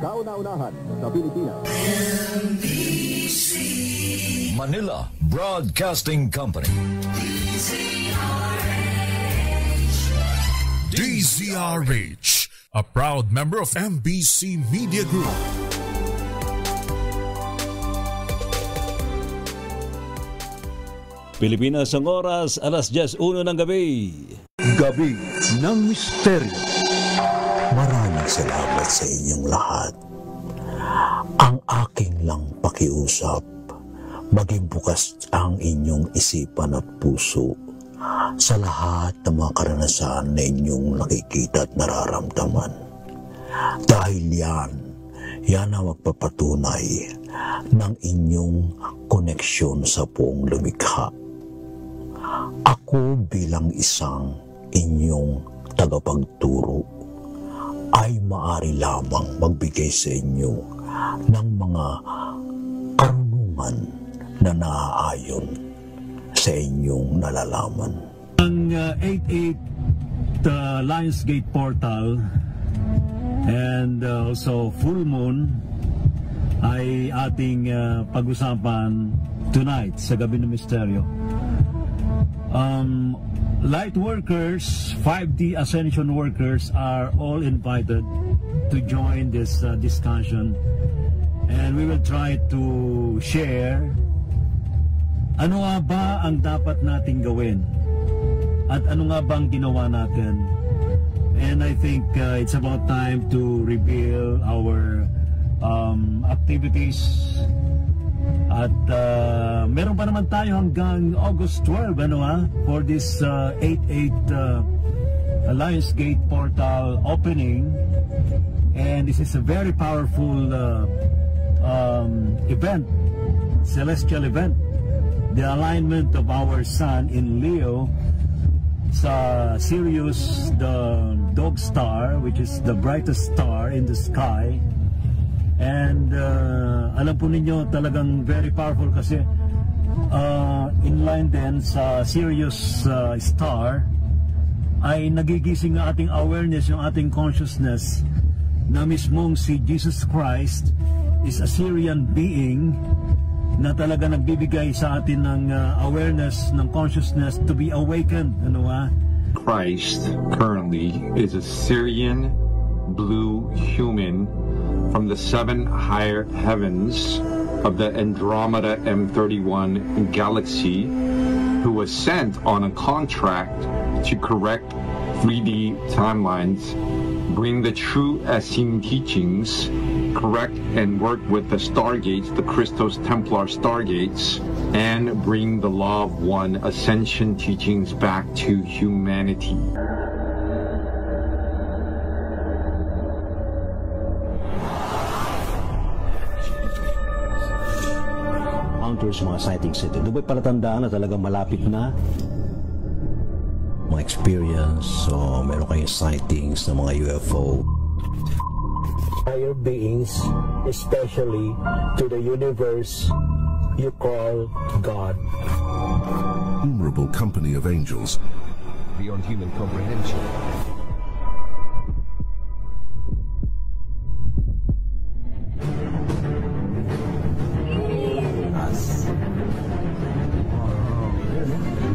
kauna-unahan sa Pilipinas. Manila Broadcasting Company. DZRH, a proud member of MBC Media Group. Pilipinas ang oras, alas 10:01 ng gabi. Gabi ng Misteryo. Maraming salamat sa inyong lahat. Ang aking lang pakiusap, maging bukas ang inyong isipan at puso sa lahat ng mga karanasan na inyong nakikita at nararamdaman. Dahil yan ang magpapatunay ng inyong koneksyon sa buong lumikha. Ako bilang isang inyong tagapagturo ay maaari lamang magbigay sa inyo ng mga karunungan na naaayon sa inyong nalalaman. Ang 88 Lionsgate Portal and also Full Moon ay ating pag-usapan tonight sa Gabi ng Misteryo. Light workers, 5D Ascension workers are all invited to join this discussion, and we will try to share ano nga ba ang dapat nating gawin at ano nga bang ginawa natin. And I think it's about time to reveal our activities. At meron pa naman tayo hanggang August 12 for this 88 Lionsgate Portal opening. And this is a very powerful event, celestial event. The alignment of our sun in Leo sa Sirius, the dog star, which is the brightest star in the sky. And alam po ninyo, talagang very powerful kasi inline din sa Sirius star ay nagigising ang ating awareness, yung ating consciousness na mismong si Jesus Christ is a Syrian being na talaga nagbibigay sa atin ng awareness, ng consciousness to be awakened. Christ currently is a Syrian blue human from the 7 higher heavens of the Andromeda M31 galaxy, who was sent on a contract to correct 3D timelines, bring the true Essene teachings, correct and work with the Stargates, the Christos Templar Stargates, and bring the Law of One Ascension teachings back to humanity. Encounters, mga sightings ito. Doon ba'y palatandaan na talagang malapit na? Mga experience, so meron kayong sightings ng mga UFO. Higher beings, especially to the universe you call God. Innumerable company of angels Beyond human comprehension.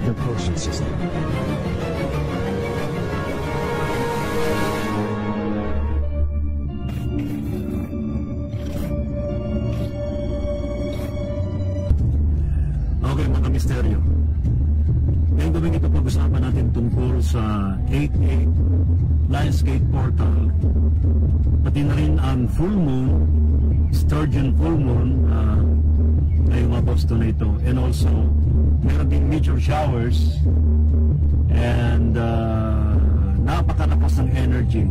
The propulsion system. Okay, mga misteryo. Ngayong gabing ito pag-usapan natin tungkol sa 88 Lionsgate Portal, pati na rin ang full moon, Sturgeon full moon, ngayong Agosto na ito, and also meron din meteor showers and napakalakas ng energy.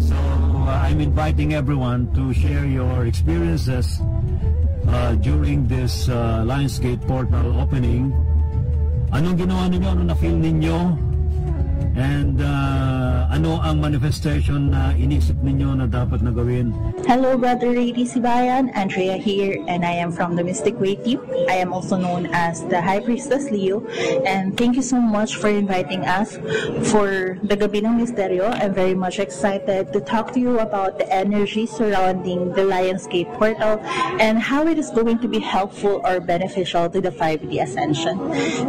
So I'm inviting everyone to share your experiences during this Lionsgate Portal opening. Anong ginawa ninyo? Ano na-feel ninyo? And ano ang manifestation na inisip ninyo na dapat na gawin? Hello, Brother Ray Sibayan. Andrea here, and I am from the Mystic Way team. I am also known as the High Priestess Leo, and thank you so much for inviting us for the Gabi ng Misteryo. I'm very much excited to talk to you about the energy surrounding the Lionsgate portal and how it is going to be helpful or beneficial to the 5D Ascension.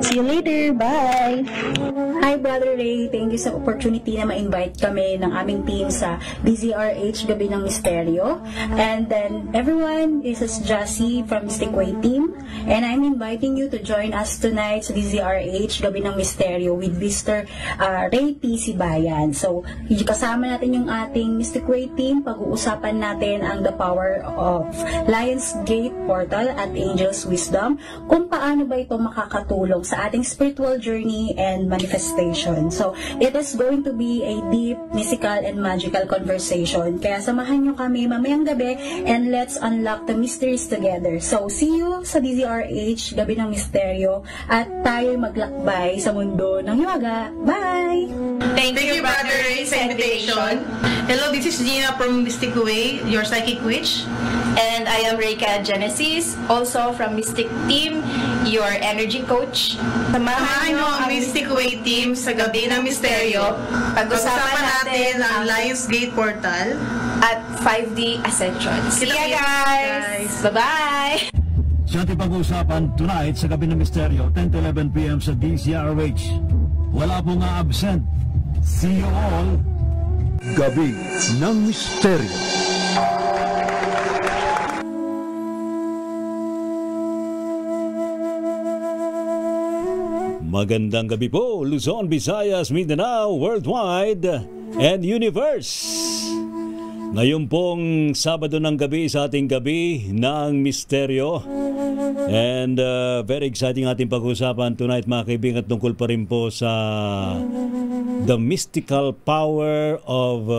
See you later. Bye! Hi, Brother Ray. Thank you sa opportunity na ma-invite kami ng aming team sa DZRH Gabi ng Misteryo. And then, everyone, this is Jassy from Mystic Way team. And I'm inviting you to join us tonight sa DZRH Gabi ng Misteryo with Mr. Ray P. Sibayan. So, kasama natin yung ating Mystic Way team. Pag-uusapan natin ang the power of Lionsgate Portal at Angel's Wisdom. Kung paano ba ito makakatulong sa ating spiritual journey and manifestation. So, it is going to be a deep, mystical, and magical conversation. Kaya samahan nyo kami mamayang gabi and let's unlock the mysteries together. So, see you sa DZRH, Gabi ng Misteryo, at tayo'y maglakbay sa mundo ng hiwaga. Bye! Thank you, Brother Ray, sa invitation. Hello, this is Gina from Mystic Way, your psychic witch. And I am Reika Genesis, also from Mystic Team, your energy coach. Samahan nyo ang Mystic Way team sa Gabi ng Misteryo. Pag-usapan natin ang Lionsgate Portal at 5D Ascension. See you guys! Bye-bye! Sa ating pag-uusapan tonight sa Gabi ng Misteryo, 10 to 11 p.m. sa DZRH. Wala pong absent. See you all. Gabi ng Misteryo. Magandang gabi po, Luzon, Visayas, Mindanao, worldwide, and universe. Ngayon pong Sabado ng gabi sa ating Gabi ng Misteryo. And very exciting ating pag-usapan tonight, mga kaibigan, tungkol pa rin po sa the mystical power of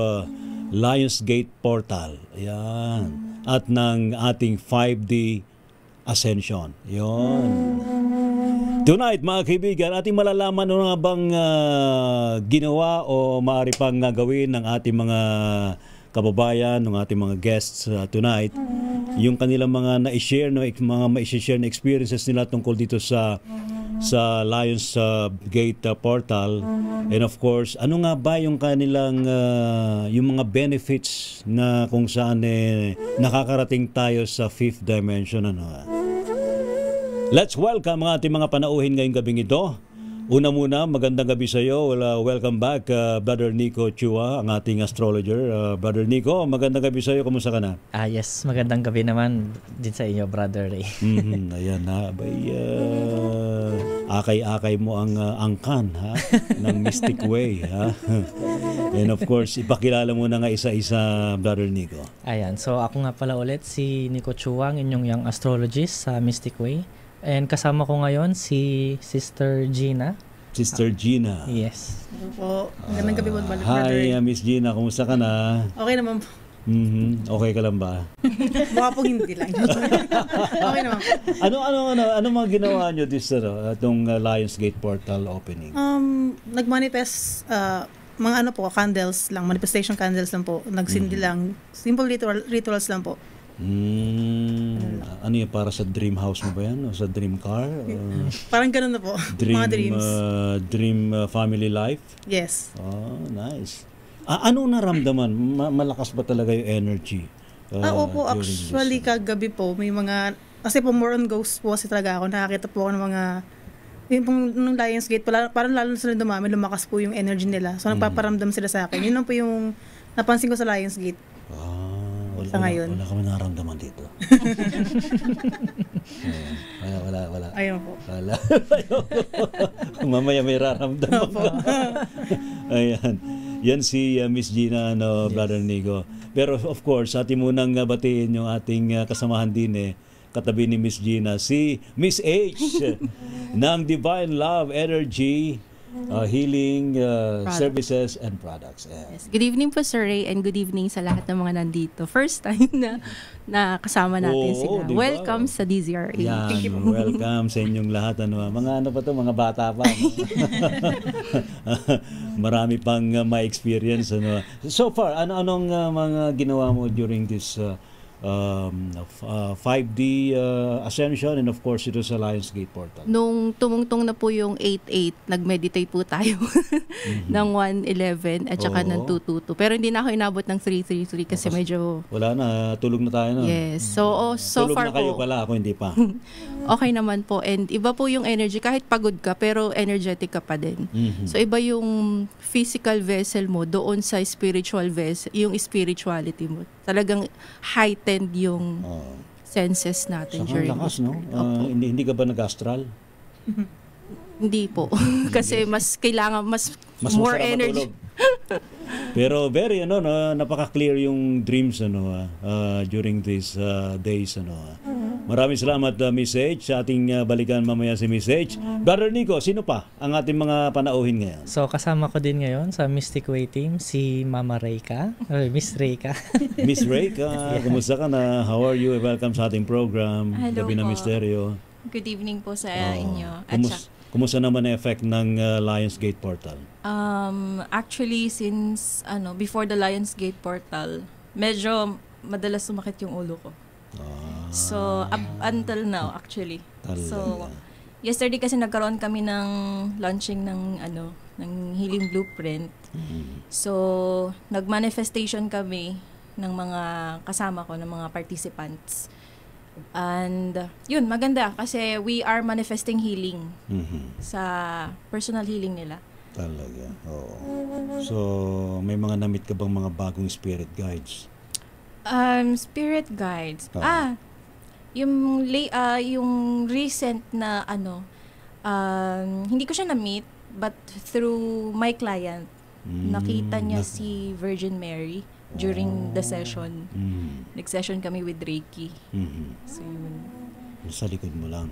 Lionsgate Portal. Ayan. At ng ating 5D Ascension. Yun. Tonight, mga kaibigan, ating malalaman ano nga bang ginawa o maaari pang gawin ng ating mga kababayan, ng ating mga guests tonight, yung kanilang mga na-share na experiences nila tungkol dito sa Lionsgate Portal. And of course, ano nga ba yung kanilang yung mga benefits na kung saan nakakarating tayo sa 5th dimension, ano. Let's welcome ang ating mga panauhin ngayong gabing ito. Una muna, magandang gabi sa iyo. Welcome back, Brother Nico Chua, ang ating astrologer. Brother Nico, magandang gabi sa iyo. Kumusta ka na? Yes, magandang gabi naman din sa inyo, Brother Ray. Ayan na, akay-akay mo ang angkan ha? Ng Mystic Way. Ha? And of course, ipakilala mo na nga isa-isa, Brother Nico. Ayan, so ako nga pala ulit si Nico Chua, inyong young astrologist sa Mystic Way. And kasama ko ngayon si Sister Gina. Sister Gina. Yes. Hello po. Magandang gabi po, Brother. Hi, Miss Gina. Kumusta ka na? Okay naman po. Okay ka lang ba? Mukha pong hindi lang. Okay naman po. Ano mga ginawa nyo itong Lionsgate Portal opening? Nag-manifest mga candles lang, manifestation candles lang po. Nagsindi lang. Simple rituals lang po. Ano yan, para sa dream house mo ba yan? O sa dream car? Parang ganun na po. Mga dreams. Dream family life? Yes. Oh, nice. Ano naramdaman? Malakas ba talaga yung energy? Opo, actually kagabi po may mga, kasi po more on ghost po kasi talaga ako. Nakakita po ako ng mga, yung pong nung Lionsgate, parang lalo na sila dumami, lumakas po yung energy nila. So nagpaparamdam sila sa akin. Yun lang po yung napansin ko sa Lionsgate. Ngayon. Wala kami naramdaman dito. Wala. Ayun po. Wala. Mamaya may raramdaman po. Ayan. Yan si Miss Gina, Brother Nico. Pero of course, atin munang batiin yung ating kasamahan din katabi ni Miss Gina, si Miss H ng Divine Love Energy healing services and products. Yes. Good evening po, Sir Ray, and good evening sa lahat ng mga nandito. First time na kasama natin sila. Diba? Welcome sa DZRH. Yan, welcome sa inyong lahat. Mga mga bata pa. Marami pang ma-experience. So far, anong mga ginawa mo during this 5D Ascension and of course ito sa Lionsgate Portal? Nung tumungtong na po yung 8-8, nag-meditate po tayo ng 1-11 at saka ng 2-2-2. Pero hindi na ako inabot ng 3-3-3 kasi medyo... Wala na, tulog na tayo na. Yes. So tulog far na kayo po, pala, ako hindi pa. okay naman po. And iba po yung energy. Kahit pagod ka, pero energetic ka pa din. So iba yung physical vessel mo doon sa spiritual vessel, yung spirituality mo. Talagang heightened yung senses natin. Saka lakas, no? Hindi ka ba nag-astral? Hindi po. Kasi mas kailangan, mas more energy. Pero very, napaka-clear yung dreams during these days. Maraming salamat, Miss H. Sa ating balikan mamaya si Miss H. Brother Nico, sino pa ang ating mga panauhin ngayon? So, kasama ko din ngayon sa Mystic Way team, si Mama Reyka. Miss Reyka. Miss Reyka, kumusta ka na? How are you? Welcome sa ating program. Hello Gabi ng po. Misteryo. Good evening po sa inyo. Kumusta naman ang effect ng Lionsgate Portal? Actually, since before the Lionsgate Portal, medyo madalas sumakit yung ulo ko. So, up until now, actually. So, yesterday kasi nagkaroon kami ng launching ng Healing Blueprint. So, nag-manifestation kami ng mga kasama ko, ng mga participants. And yun, maganda kasi we are manifesting healing sa personal healing nila. Talaga, oo. So, may mga namit ka bang mga bagong spirit guides? Spirit guides. Yung recent na hindi ko siya na-meet, but through my client, nakita niya si Virgin Mary during the session. Nag-session kami with Reiki. So, yun. Sa likod mo lang.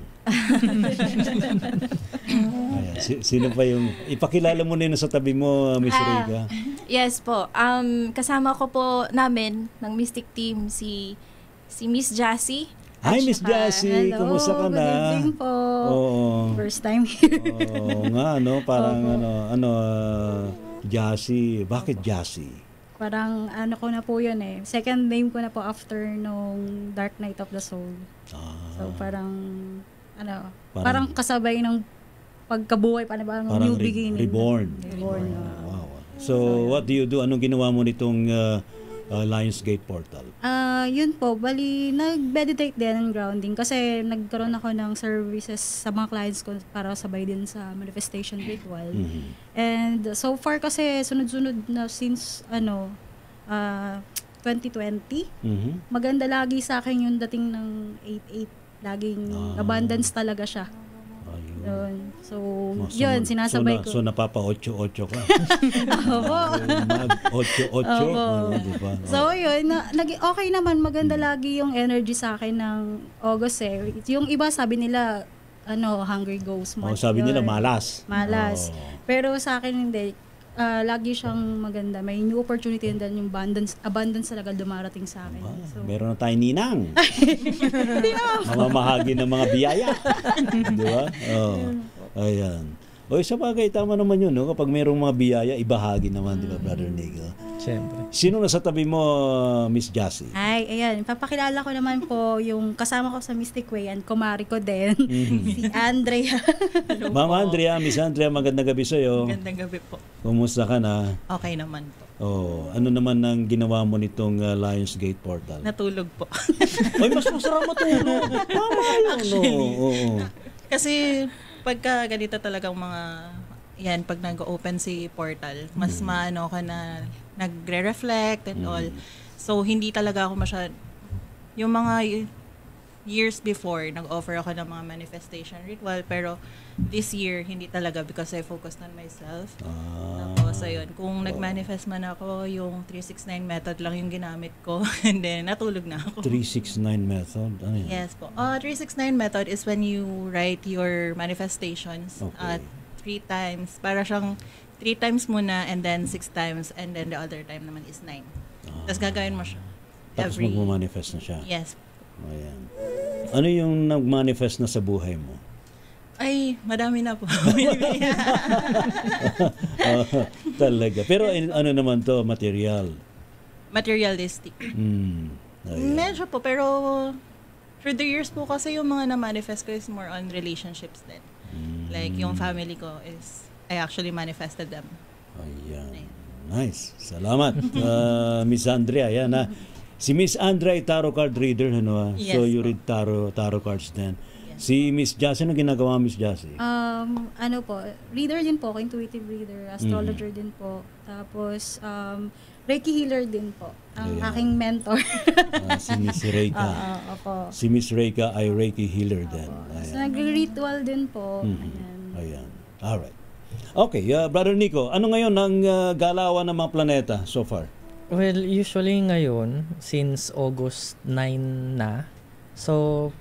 Ayan. Sino pa yung... Ipakilala mo na yun sa tabi mo, Miss Reyka. Yes po. Kasama ko po namin ng Mystic Team si Miss Jassy. Hi, Miss Jassy. Kumusta ka na? Good evening po. First time here. Oo nga, parang Jassy. Bakit Jassy? Parang ko na po yun eh. Second name ko na po after nung Dark Night of the Soul. So parang kasabay ng pagkabuhay, parang new beginning. Reborn. Wow. So what do you do? Anong ginawa mo nitong Lionsgate Portal? Yun po, bali nag-meditate din and grounding kasi nagkaroon ako ng services sa mga clients ko para sabay din sa manifestation ritual. And so far kasi sunod-sunod na since 2020, maganda lagi sa akin yung dating ng 8-8. Laging abundance talaga siya. So, yun, sinasabay ko. So, napapa-8-8 ka? Oo. Mag-8-8. Diba? So, yun, okay naman, maganda lagi yung energy sa akin ng August eh. Yung iba sabi nila, hungry ghost month. Sabi nila, malas. Pero sa akin hindi. Lagi siyang maganda. May new opportunity and then yung abundance talaga dumarating sa akin. So, meron na tayong ninang. Mamamahagi ng mga biyaya. Di ba? Ayan. Sa bagay, tama naman yun. Kapag mayroong mga biyaya, ibahagi naman, di ba, Brother Nico? Siyempre. Sino nasa tabi mo, Miss Jassy? Ay, ayan. Papakilala ko naman po yung kasama ko sa Mystic Way and kumari ko din, si Andrea. Mama Andrea, Miss Andrea, magandang gabi sa'yo. Magandang gabi po. Kumusta ka na? Okay naman po. Ano naman ang ginawa mo nitong Lionsgate Portal? Natulog po. Mas masarap matulog. Tama yun. Kasi pagka ganito talagang mga pag nag-open si portal, mas maano ka na nagre-reflect and all. So, hindi talaga ako yung mga years before, nag-offer ako ng mga manifestation ritual, pero this year, hindi talaga because I focused on myself. Tapos, ayun, kung nag-manifest man ako, yung 369 method lang yung ginamit ko, and then natulog na ako. 369 method? Ano yan? Yes po. 369 method is when you write your manifestations 3 times. Para siyang 3 times muna and then 6 times and then the other time naman is 9. Tapos gagawin mo siya. Tapos magmamanifest na siya. Yes. Ayan. Ano yung nag-manifest na sa buhay mo? Ay, madami na po. Talaga. Pero ano naman to, material? Materialistic. Medyo po, pero through the years po kasi yung mga na-manifest ko is more on relationships din. Like yung family ko is, I actually manifested them. Ayan. Nice. Salamat. Miss Andrea, yan ha. Si Miss Andrea ay tarot card reader, ano? Yes, so you read tarot cards din. Si Miss Jassy, ano ginagawa Miss Jassy? Ano po, reader din po, intuitive reader, astrologer din po. Tapos, Reiki healer din po. Ang aking mentor. Si Miss Reika. Opo. Si Miss Reika ay Reiki healer din. So, nag-ritual din po. Ayan. Alright. Okay, Brother Nico, ano ngayon ang galawan ng mga planeta so far? Well, usually ngayon, since August 9 na, so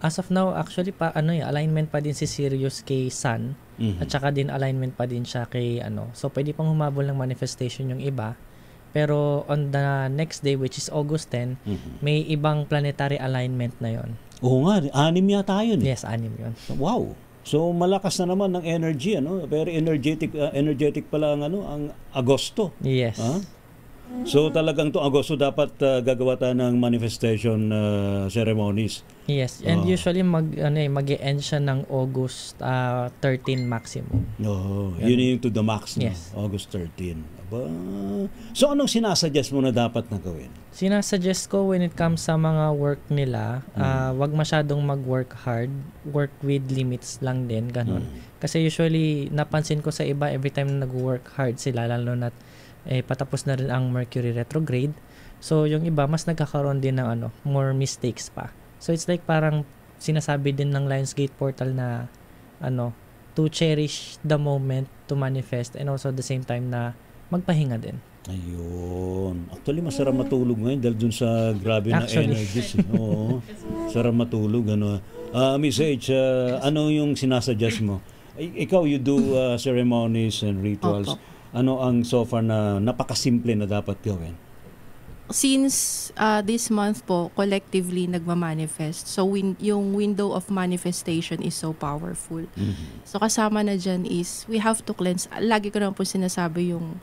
as of now, actually alignment pa din si Sirius kay Sun, at saka din alignment pa din siya kay so pwede pang humabol ng manifestation yung iba. Pero on the next day, which is August 10, may ibang planetary alignment na yon. Oo nga, 6 yata yun. Yes, 6 yun. Wow. So malakas na naman ng energy, very energetic pala ang Agosto. Yes. So talagang to Agosto dapat gagawa tayo ng manifestation ceremonies. Yes, and usually mag-e-end siya ng August 13 maximum. Yun yung to the max, no? Yes. August 13. Aba. So anong sinasuggest mo na dapat na gawin? Sinasuggest ko when it comes sa mga work nila, wag masyadong mag-work hard, work with limits lang din, ganun. Kasi usually napansin ko sa iba, every time na nag-work hard sila, lalo na patapos na rin ang Mercury retrograde. So yung iba mas nagkakaroon din ng more mistakes pa. So it's like parang sinasabi din ng Lionsgate portal na to cherish the moment to manifest, and also at the same time na magpahinga din. Ayun. Actually masarap matulog ngayon dahil dun sa grabe na energies. Oo. Sarap matulog Miss H, ano yung sinasuggest mo? Ikaw, you do ceremonies and rituals. Opo. Ano ang so far na napakasimple na dapat gawin? Since this month po, collectively nagmamanifest. So yung window of manifestation is so powerful. So kasama na dyan is, we have to cleanse. Lagi ko naman po sinasabi yung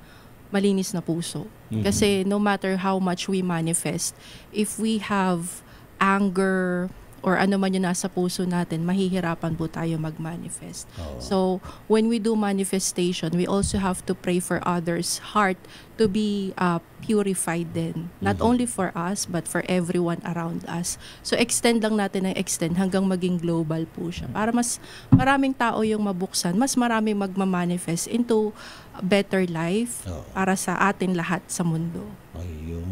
malinis na puso. Kasi no matter how much we manifest, if we have anger, or ano man yung nasa puso natin, mahihirapan po tayo mag-manifest. So, when we do manifestation, we also have to pray for others' heart to be purified din. Not only for us, but for everyone around us. So, extend lang natin ng extend hanggang maging global po siya. Para mas maraming tao yung mabuksan, mas maraming magmamanifest into a better life para sa atin lahat sa mundo. Ayun.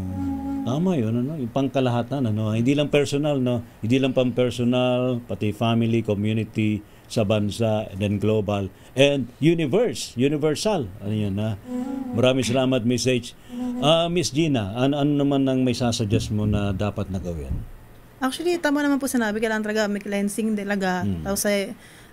Tama yun, yung pangkalahatan, hindi lang personal, hindi lang pang-personal, pati family, community, sa bansa, and then global, and universal. Maraming salamat, Miss H. Miss Gina, ano naman ang may sasuggest mo na dapat na gawin? Actually, tama naman po sinabi, kailangan talaga may cleansing talaga. Tapos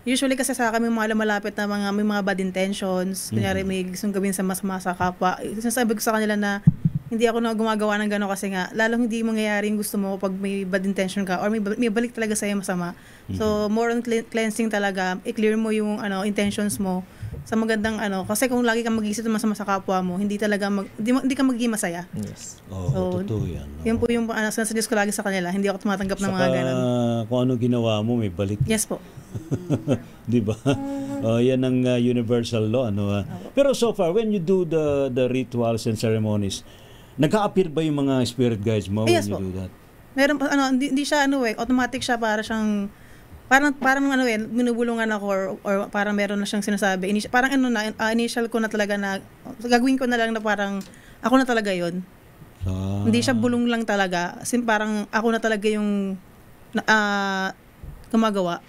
usually kasi sa kami mga malapit na may mga bad intentions, kunyari may gustong gawin sa masama sa kapwa. Sinasabi ko sa kanila na hindi ako na gumagawa ng gano'n kasi nga, lalong hindi mangyayari yung gusto mo pag may bad intention ka or may balik talaga sa'yo masama. So, more on cleansing talaga, i-clear mo yung intentions mo sa magandang kasi kung lagi kang mag-iisip masama sa kapwa mo, hindi talaga hindi ka magiging masaya. Yes. So, totoo yan. Yan po yung sinasuggest ko lagi sa kanila, hindi ako tumatanggap ng mga gano'n. Kung ano ginawa mo, may balik. Yes po. Di ba? Yan ang universal law. Pero so far, when you do the rituals and ceremonies, nagka-appear ba yung mga spirit guides mo when you do that? Meron hindi siya automatic siya, para siyang parang binubulungan ako or parang meron na siyang sinasabi. Parang initial ko na talaga na gagawin ko na lang na parang ako na talaga 'yon. Hindi siya bulong lang talaga. Parang ako na talaga yung gumagawa.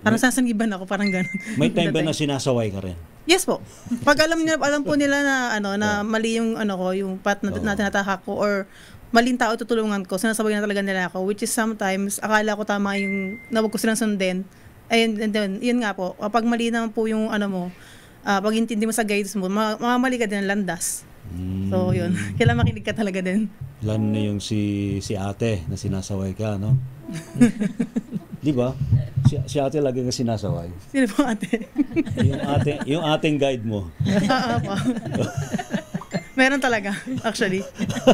Parang sasangiban ako, parang gano'n. May time ba na sinasaway ka rin? Yes po. Pag alam po nila na na mali yung yung path na tinatahak ko or maling tao tutulungan ko, sinasabay na talaga nila ako, which is sometimes akala ko tama yung nawag ko silang sundin, Ayun, and then, yun nga po, kapag mali naman po yung ano mo, pag intindi mo sa guides mo, mamamali ka din ng landas. So, yun. Kailangan makinig ka talaga din. Lalo na yung si ate na sinasaway ka, no? Di ba? Si ate lagi nga sinasaway. Sino po ate? yung ating guide mo. Po. Meron talaga, actually.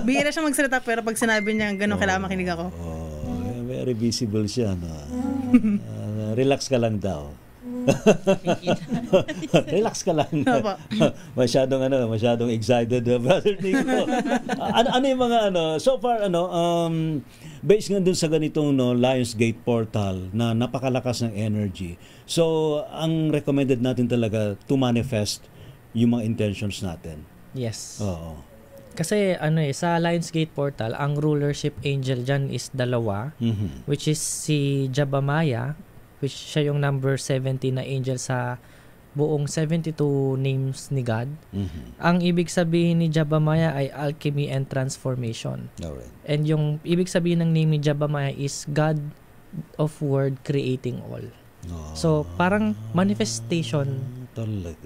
Bihira siya magsalita, pero pag sinabi niya gano'n, kailangan makinig ako. Very visible siya. No? Relax ka lang daw. Relax ka lang. Masyadong excited, Brother Nico. Ano yung mga so far based nga dun sa ganitong Lionsgate portal na napakalakas ng energy. So ang recommended natin talaga to manifest yung mga intentions natin. Yes. Oo. Kasi sa Lionsgate portal, ang rulership angel dyan is dalawa, which is si Jabamaya, which siya yung number 70 na angel sa buong 72 names ni God. Ang ibig sabihin ni Jabamaya ay alchemy and transformation. Alright. And yung ibig sabihin ng name ni Jabamaya is God of Word creating all. So parang manifestation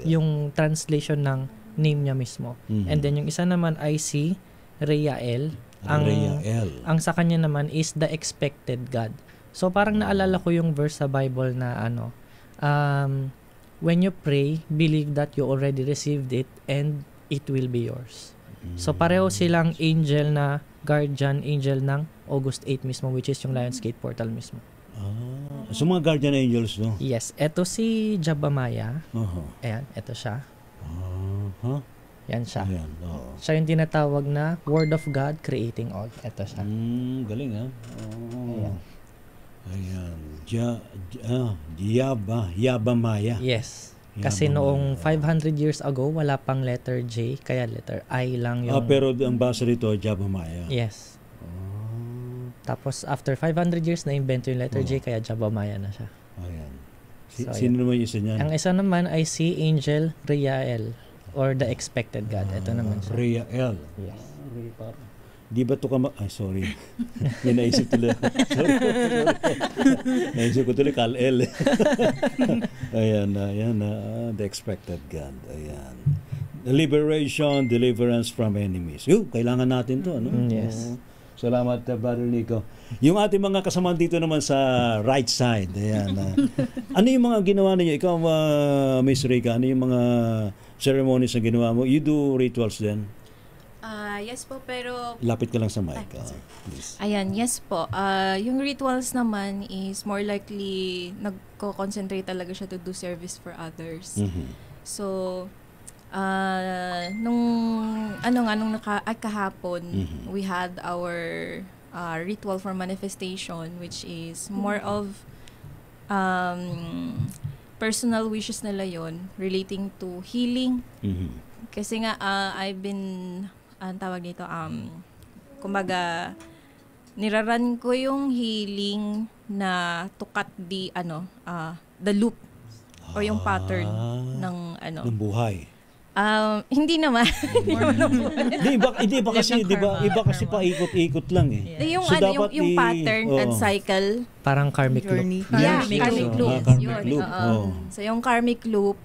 yung translation ng name niya mismo. And then yung isa naman ay si Reael. Ang sa kanya naman is the expected God. So parang naalala ko yung verse sa Bible na when you pray, believe that you already received it and it will be yours. So pareho silang angel na guardian angel ng August 8 mismo, which is yung Lionsgate portal mismo. So mga guardian angels, no? Yes. Eto si Jabamaya. Ayan, eto siya. Yan siya. Ayan, siya yung tinatawag na Word of God creating all. Eto siya. Galing, ha? Ayan. Jabamaya. Yes. Kasi noong 500 years ago, wala pang letter J, kaya letter I lang yung... pero ang basa rito, Jabamaya. Yes. Tapos after 500 years, na-invento yung letter J, kaya Jabamaya na siya. Ayan. Sino naman yung isa niyan? Ang isa naman ay si Angel Reael, or the expected God. Ito naman siya. Reael. Yes. Di ba ito sorry. May naisip tuloy. Sorry. Naisip ko tuloy, Kal-El. Ayan, the expected God. Ayan. Liberation, deliverance from enemies. Kailangan natin to, ano? Yes. Salamat, Brother Nico. Yung ating mga kasama dito naman sa right side. Ayan. Ano yung mga ginawa ninyo? Ikaw, Miss Rica, ano yung mga ceremonies na ginawa mo? You do rituals then? Yes po, pero... Lapit ka lang sa mic, please. Ayan, yes po. Yung rituals naman is more likely nagko-concentrate talaga siya to do service for others. So, nung kahapon, we had our ritual for manifestation, which is more of personal wishes nila yon relating to healing. Kasi nga, I've been... ang tawag dito, kumbaga, niraran ko yung healing na to cut the loop or yung pattern ng ng buhay. Hindi naman. Iba kasi paikot-ikot lang eh. Yung so yung pattern and cycle, parang karmic loop. Karmic loop. So yung karmic loop,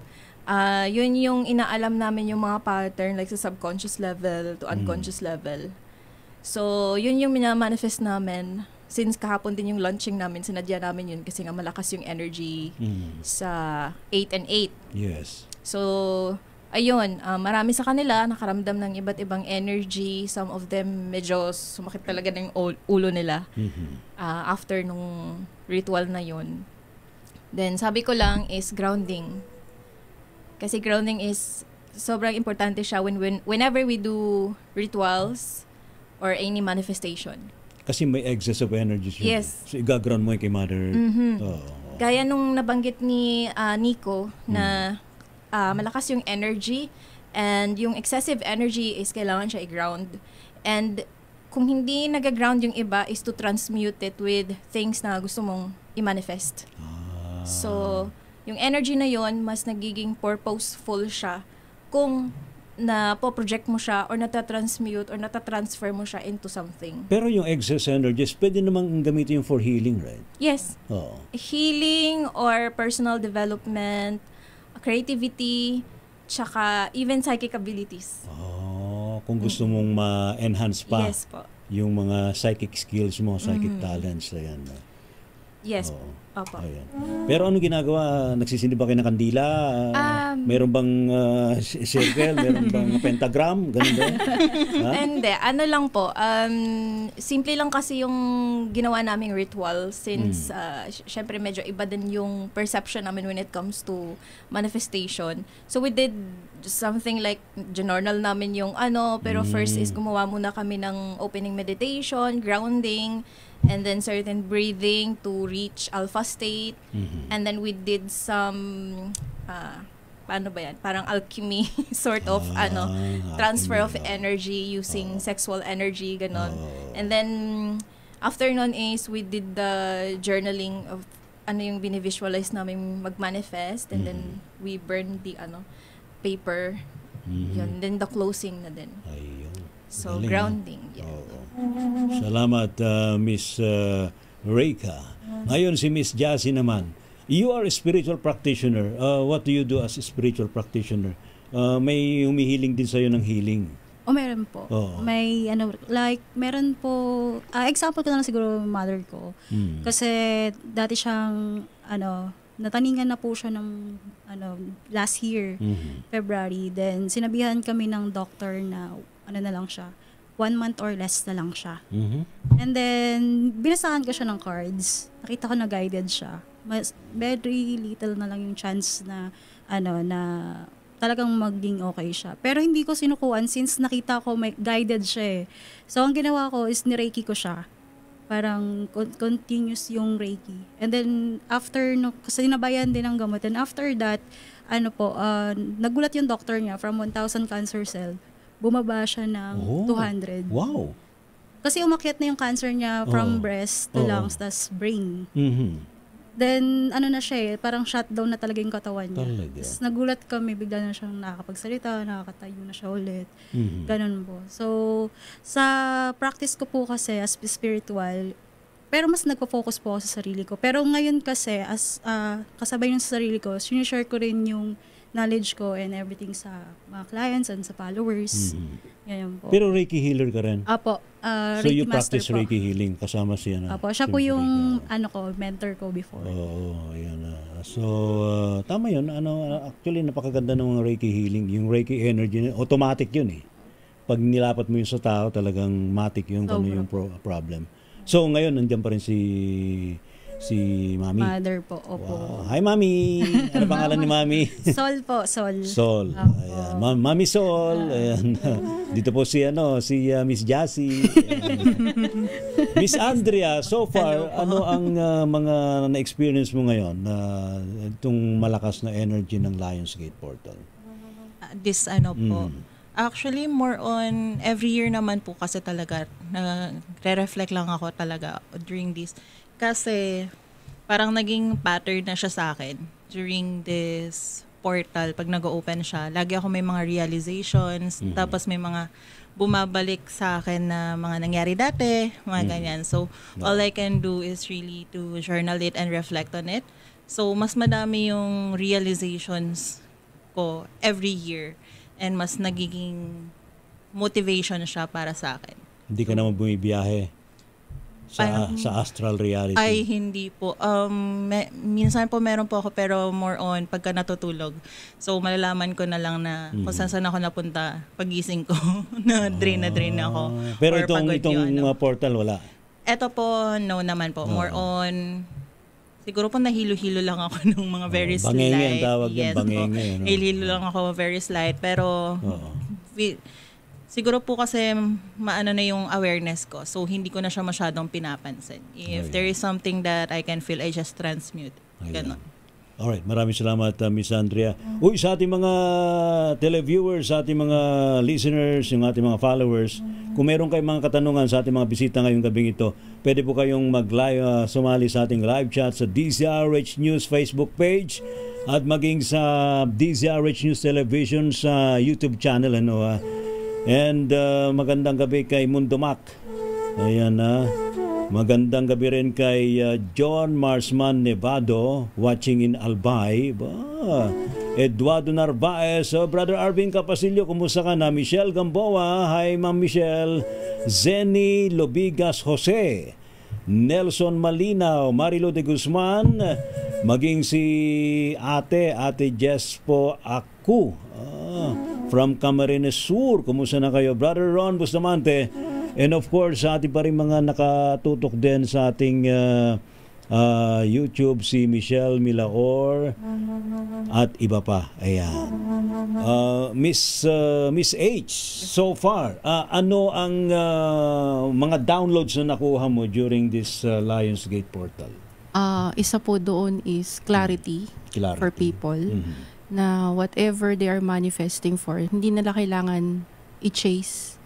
yun yung inaalam namin yung mga pattern like sa subconscious level to unconscious level. So, yun yung minamanifest namin. Since kahapon din yung launching namin, sinadya namin yun kasi nga malakas yung energy sa 8 and 8. Yes. So, ayun, marami sa kanila nakaramdam ng iba't ibang energy. Some of them medyo sumakit talaga ng ulo nila after nung ritual na yun. Then, sabi ko lang is grounding. Kasi grounding is sobrang importante siya whenever we do rituals or any manifestation. Kasi may excess of energy siya. Yes. So, i-ground mo yung kay Mother. Gaya nung nabanggit ni Nico na malakas yung energy and yung excessive energy is kailangan siya i-ground. And kung hindi nag-ground yung iba is to transmute it with things na gusto mong i-manifest. So, yung energy na yon mas nagiging purposeful siya kung na po-project mo siya or natatransmute or natatransfer mo siya into something. Pero yung excess energies, pwede namang gamitin yung for healing, right? Yes. Oo. Healing or personal development, creativity, tsaka even psychic abilities. Kung gusto mong ma-enhance pa Yes po. yung mga psychic skills mo, psychic talents, ayan. Yes. Opo. Ayan. Pero ano ginagawa? Nagsisindi ba kayo ng kandila? Meron bang circle? Meron bang pentagram? Ganun ba? Hindi. Ano lang po. Simple lang kasi yung ginawa naming ritual since syempre medyo iba din yung perception namin when it comes to manifestation. So we did something like journal namin yung pero first is gumawa muna kami ng opening meditation, grounding, and then certain breathing to reach alpha state. And then we did some paano ba yan? Parang alchemy sort of transfer of energy using sexual energy, ganon. And then after nun is we did the journaling of yung binivisualize namin mag-manifest, and then we burned the paper. Yun. Then the closing na din. So Galing, grounding. Yeah. Salamat, Miss Reika. Ngayon si Miss Jassy naman. You are a spiritual practitioner. What do you do as a spiritual practitioner? May humihiling din sa'yo ng healing. Meron po. May meron po, example ko na lang siguro mother ko. Kasi dati siyang, nataningan na po siya ng, last year, February. Then, sinabihan kami ng doctor na, na lang siya, 1 month or less na lang siya. And then, binasahan ko siya ng cards. Nakita ko na guided siya. Very little na lang yung chance na, na talagang maging okay siya. Pero hindi ko sinukuan since nakita ko may guided siya eh. So, ang ginawa ko is ni-reiki ko siya. Parang continuous yung reiki. And then, after, kasi nabayan din ang gamot. And after that, nagulat yung doctor niya from 1,000 cancer cell. Bumaba siya ng 200. Wow! Kasi umakyat na yung cancer niya from breast to lungs, tas brain. Then, na siya parang shutdown na talaga yung katawan niya. Tapos nagulat kami, bigla na siyang nakakapagsalita, nakakatayo na siya ulit. Ganun po. So, sa practice ko po kasi as spiritual, pero mas nagpo-focus po ako sa sarili ko. Pero ngayon kasi, as kasabay ng sa sarili ko, sinishare ko rin yung knowledge ko and everything sa mga clients and sa followers. Yan po. Pero Reiki healer ka rin? Apo. So you practice po Reiki healing kasama siya na? Apo. Siya po yung mentor ko before. Ayan. So, tama yun. Actually, napakaganda ng mga Reiki healing. Yung Reiki energy, automatic yun eh. Pag nilapat mo yun sa tao, talagang matic yun kung ano yung problem. So, ngayon, nandiyan pa rin si Mami. Mother po, opo. Wow. Hi, Mami! Ano pangalan ni Mami? Sol po, Sol. Sol. Ayan. Mami Sol. Ayan. Dito po si Miss Jassy. Miss Andrea, so far, ano ang mga na-experience mo ngayon na itong malakas na energy ng Lionsgate Portal? This po. Actually, more on every year naman po kasi talaga nagre-reflect lang ako talaga during this. Kasi parang naging pattern na siya sa akin during this portal. Pag nag-open siya, lagi ako may mga realizations, tapos may mga bumabalik sa akin na mga nangyari dati, mga ganyan. So, all I can do is really to journal it and reflect on it. So, mas madami yung realizations ko every year and mas nagiging motivation siya para sa akin. Hindi ka naman bumibiyahe sa astral reality? Ay, hindi po. Minsan po meron po ako pero more on pagka natutulog. So, malalaman ko na lang na kung saan ako napunta pagising ko na drain ako. Pero itong portal, wala? Ito po, no naman po. More on, siguro po nahilo-hilo lang ako ng mga very slight. Bangenge ang tawag yan, bangenge. Hilo lang ako, very slight. Pero, siguro po kasi maano na yung awareness ko. So, hindi ko na siya masyadong pinapansin. If there is something that I can feel, I just transmute. Ganon. Alright, maraming salamat, Miss Andrea. Uy, sa ating mga televiewers, sa ating mga listeners, yung ating mga followers, kung meron kayong mga katanungan sa ating mga bisita ngayong gabing ito, pwede po kayong sumali sa ating live chat sa DZRH News Facebook page at maging sa DZRH News Television sa YouTube channel. And magandang gabi kay Mundo Mac. Ayan magandang gabi rin kay John Marsman Nevado watching in Albay. Eduardo Narvaez, Brother Arvin Capasilio, kumusta ka na? Michelle Gamboa, hi Ma'am Michelle. Zenny Lobigas Jose, Nelson Malinaw, Marilo de Guzman, maging si Ate Jess po ako from Camarines Sur, kumusta na kayo? Brother Ron Bustamante, and of course sa ating pa rin mga nakatutok din sa ating YouTube, si Michelle Milaor at iba pa. Ayan. Miss H, so far, ano ang mga downloads na nakuha mo during this Lionsgate portal? Isa po doon is clarity. For people na whatever they are manifesting for, hindi nila kailangan i-chase.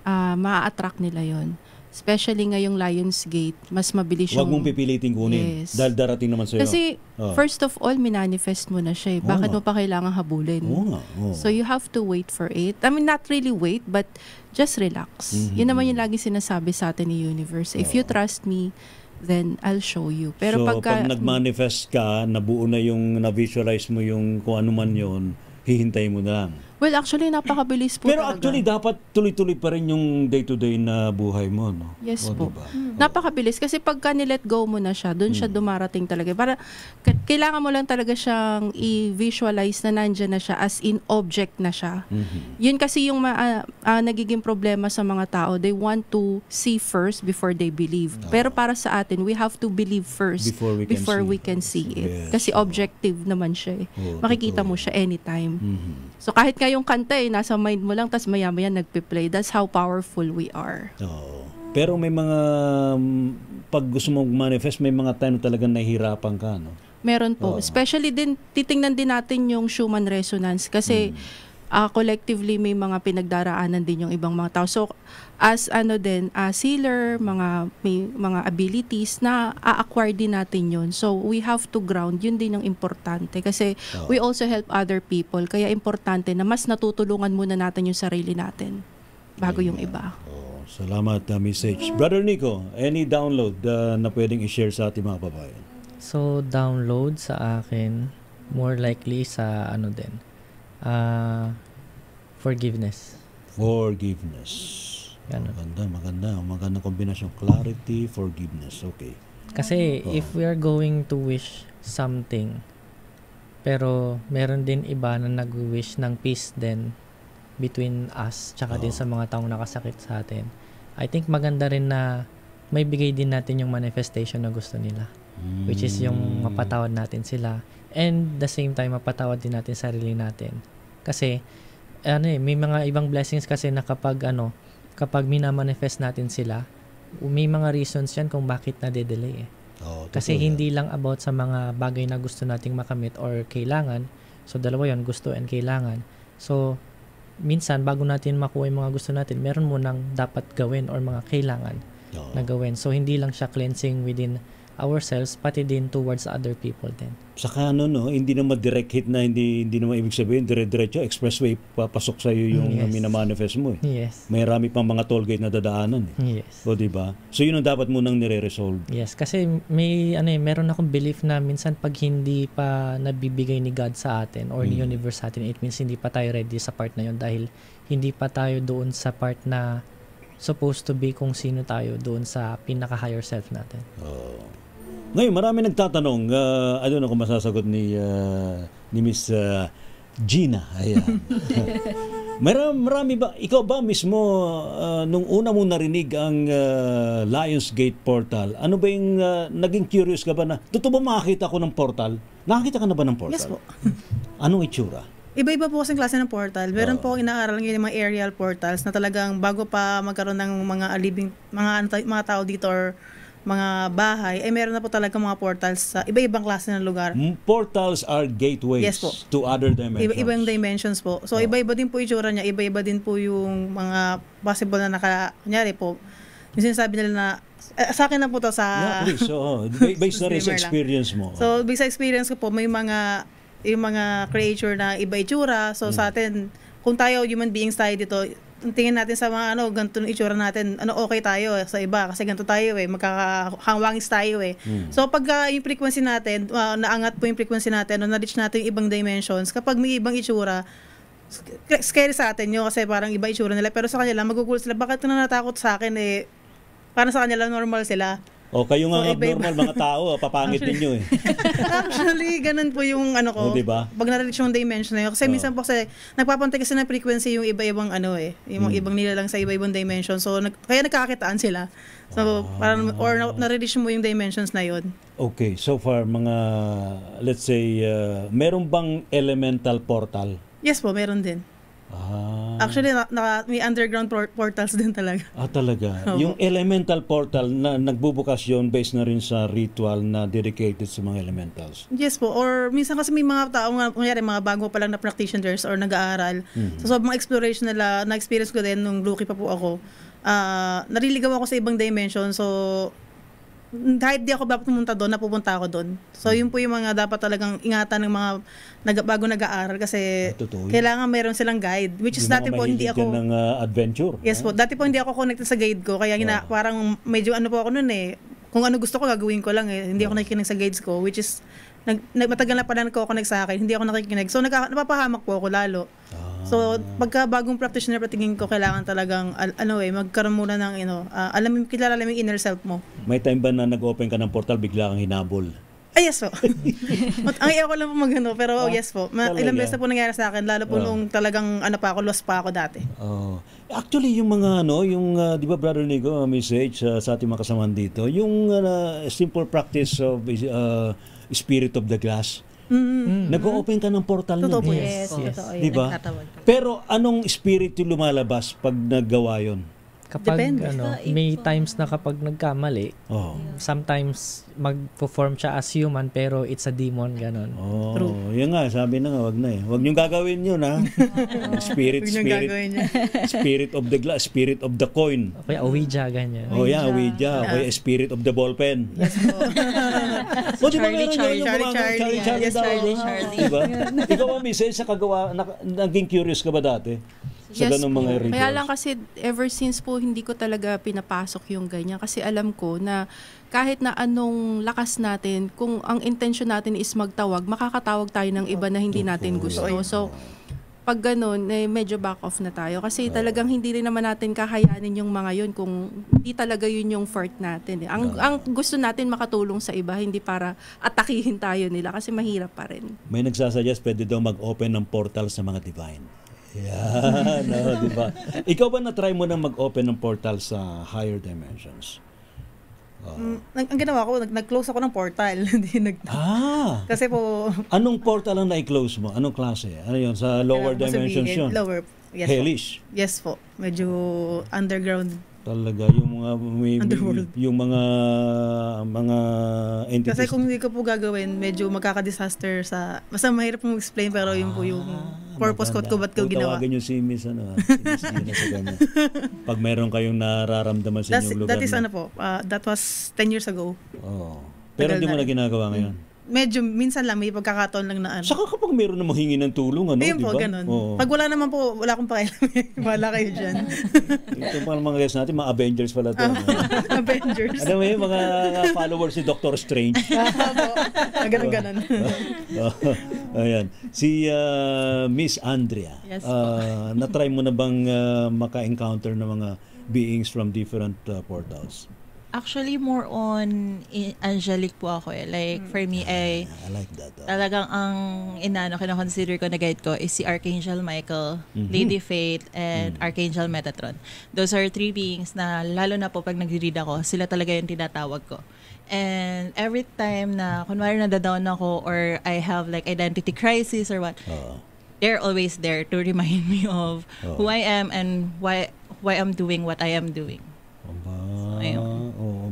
Ma-attract nila yon. Especially ngayong Lionsgate, mas mabilis yung... Huwag mong pipiliting kunin. Yes. Dahil darating naman sa'yo. Kasi, first of all, minanifest mo na siya. Bakit mo pa kailangan habulin? So, you have to wait for it. I mean, not really wait, but just relax. Yun naman yung lagi sinasabi sa atin ni Universe. If you trust me, then I'll show you. Pero so, pag nag-manifest ka, nabuo na yung, na-visualize mo yung kung ano man yun, hihintay mo na lang. Well, actually, napakabilis po Pero talaga. actually, dapat tuloy-tuloy pa rin yung day-to-day na buhay mo, no? Yes po. Diba? Napakabilis. Kasi pagka nilet go mo na siya, doon siya dumarating talaga. Para, kailangan mo lang talaga siyang i-visualize na nandyan na siya as in object na siya. Yun kasi yung nagiging problema sa mga tao. They want to see first before they believe. Pero para sa atin, we have to believe first before we can see it. Yes. Kasi objective naman siya. Makikita mo siya anytime. So kahit yung kanta nasa mind mo lang, tas maya-maya nagpe-play. That's how powerful we are. Pero may mga, pag gusto mong manifest, may mga time na talagang nahihirapan ka, no? Meron po. Especially din, titingnan din natin yung Schumann resonance. Kasi collectively may mga pinagdaraanan din yung ibang mga tao. So, as healer, may mga abilities na a-acquire din natin yun. So, we have to ground. Yun din ang importante. Kasi we also help other people. Kaya importante na mas natutulungan muna natin yung sarili natin bago yung iba. Salamat, Miss H. Brother Nico, any download na pwedeng i-share sa ating mga babayan? So, download sa akin, more likely sa forgiveness. Magandang kombinasyon. Clarity, forgiveness. Okay. Kasi if we are going to wish something, pero meron din iba na nag-wish ng peace din between us tsaka din sa mga taong nakasakit sa atin, I think maganda rin na may bigay din natin yung manifestation na gusto nila. Which is yung mapatawad natin sila. And the same time, mapatawad din natin sarili natin. Kasi, may mga ibang blessings kasi na kapag minamanifest natin sila, may mga reasons yan kung bakit na-delay. Kasi hindi lang about sa mga bagay na gusto nating makamit or kailangan. So, dalawa yun, gusto and kailangan. So, minsan, bago natin makuha yung mga gusto natin, meron mo nang dapat gawin or mga kailangan na gawin. So, hindi lang siya cleansing within ourselves, pati din towards other people din. Saka hindi naman direct hit na hindi naman ibig sabihin dire-diretso expressway papasok sa iyo yung minamanifest mo. Yes. May rami pang mga toll gate na dadaanan. Yes. O diba? So yun ang dapat mo nang nire-resolve. Yes, kasi meron akong belief na minsan pag hindi pa nabibigay ni God sa atin or ni universe sa atin, it means hindi pa tayo ready sa part na yun dahil hindi pa tayo doon sa part na supposed to be kung sino tayo doon sa pinaka-higher self natin. Ngayon, marami nagtatanong, I don't know kung masasagot ni Miss Gina. Ayan. Marami ba, ikaw ba mismo, nung una mo narinig ang Lionsgate portal, ano ba yung naging curious ka ba na, totoo ba makakita ko ng portal? Nakakita ka na ba ng portal? Yes po. Anong itsura? Iba-iba po kasing klase ng portal. Meron po inaaral ngayon yung mga aerial portals na talagang bago pa magkaroon ng mga mga tao dito or mga bahay, meron na po talaga mga portals sa iba-ibang klase ng lugar. Portals are gateways to other dimensions. Iba-ibang dimensions po. So, iba-iba din po itsura niya. Iba-iba din po yung mga possible na kunyari po, yung sinasabi nila na, sa akin na po to sa... Yeah, please. So, based na rin sa experience mo. So, based sa experience ko po, may yung mga creature na iba itsura. So, sa atin, kung tayo, human beings tayo dito, tingin natin sa mga ganito ng itsura natin, okay tayo sa iba kasi ganito tayo magkakahangwangis tayo So pag yung frequency natin, naangat po yung frequency natin, na-reach natin yung ibang dimensions, kapag may ibang itsura, scary sa atin yun kasi parang iba itsura nila, pero sa kanila magugulat sila, bakit natakot sa akin parang sa kanila normal sila. O kayo nga abnormal mga tao, papangit ninyo Actually, ganun po yung ko. Diba? Pag na-reach yung dimension na yun. Kasi minsan po kasi nagpapantay kasi ng frequency yung iba-ibang yung ibang nilalang sa iba-ibang dimension. So kaya nagkakakitaan sila. So parang or na-reach mo yung dimensions na yun. Okay, so far mga let's say meron bang elemental portal? Yes po, meron din. Actually, may underground portals din talaga. Talaga. Yung elemental portal na nagbubukas yun based na rin sa ritual na dedicated sa mga elementals. Yes po. Or minsan kasi may mga tao, kunyari mga bago pa lang na practitioners or nag-aaral. So mga exploration nila, na-experience ko din nung rookie pa po ako. Nariligaw ako sa ibang dimension. So kahit di ako dapat pumunta doon, napupunta ako doon. So yun po yung mga dapat talagang ingatan ng mga bago nag-aaral kasi kailangan mayroon silang guide, which is dati po hindi ako ng adventure. Yes po, dati po hindi ako connected sa guide ko kaya parang medyo po ako noon kung ano gusto ko gagawin ko lang hindi ako nakikinig sa guides ko, which is matagal na pala nagko-connect sa akin, hindi ako nakikinig. So napapahamak po ako lalo. So pagka bagong practitioner, patingin ko kailangan talagang magkaroon muna ng kilala yung inner self mo. May time ba na nag-open ka ng portal bigla kang hinabol? Yes po. Ang iyo ko lang po pero yes po. Ilang beses na po nangyari sa akin, lalo po nung talagang lost pa ako dati. Actually, yung mga di ba Brother Nico, message sa ating mga kasamahan dito, yung simple practice of spirit of the glass. Nag-open ka ng portal nun. Totoo po. Yes, totoo. Diba? Pero anong spirit yung lumalabas pag naggawa yun? Kapag may times na kapag nagkamali, sometimes mag-perform siya as human pero it's a demon, ganon. Yan nga, sabi na nga, wag na Wag niyong gagawin yun, ha? Spirit of the glass, spirit of the coin. Okay, Ouija, ganyan. Ouija. Okay, spirit of the ballpen. Yes po. Charlie. Charlie. Diba? Ikaw ba, Mrs., sa kagawa, naging curious ka ba dati? Sa ganung mga rituals? Kaya lang kasi ever since po hindi ko talaga pinapasok yung ganyan kasi alam ko na kahit na anong lakas natin, kung ang intention natin is magtawag, makakatawag tayo ng iba na hindi natin gusto. So pag ganun, medyo back off na tayo kasi talagang hindi rin naman natin kakayanin yung mga yun kung hindi talaga yun yung fort natin. Ang gusto natin makatulong sa iba, hindi para atakihin tayo nila kasi mahirap pa rin. May nagsasuggest pwede daw mag-open ng portal sa mga divine. Yan, diba? Ikaw ba na-try mo na mag-open ng portal sa higher dimensions? Ang ginawa ko, nag-close ako ng portal. Kasi po... Anong portal ang na-close mo? Anong klase? Ano yun? Sa lower dimensions yun? Lower. Yes, hellish? Po. Yes po. Medyo underground. Talaga yung mga yung mga entities. Kasi kung hindi ko po gagawin, medyo magkaka-disaster sa basta mahirap mong explain pero yun po yung purpose ko ba't ko ginawa. Tawagan yung si Miss si Miss Gina sa ganyan. Pag meron kayong nararamdaman sa inyong lugar. That is that was 10 years ago. Pero hindi mo na ginagawa ngayon. Medyo minsan lang may pagkakataon lang na Saka kapag meron na manghingi ng tulong, Ayun po, ganun. Pag wala naman po, wala akong pakialam. Wala kayo dyan. Ito pa mga guys natin, mga Avengers pala ito. Avengers. Ano yung mga followers ni Doctor Strange? Ganun. Ayan. Si Miss Andrea, yes, na-try mo na bang maka-encounter ng mga beings from different portals? Actually, more on angelic po ako Like, for me, I like that. Talagang ang kina-consider ko na guide ko is si Archangel Michael, Lady Faith, and Archangel Metatron. Those are 3 beings na lalo na po pag nag-read ako, sila talaga yung tinatawag ko. And every time na, kunwari nadadown ako or I have like identity crisis or what, they're always there to remind me of who I am and why I'm doing what I am doing.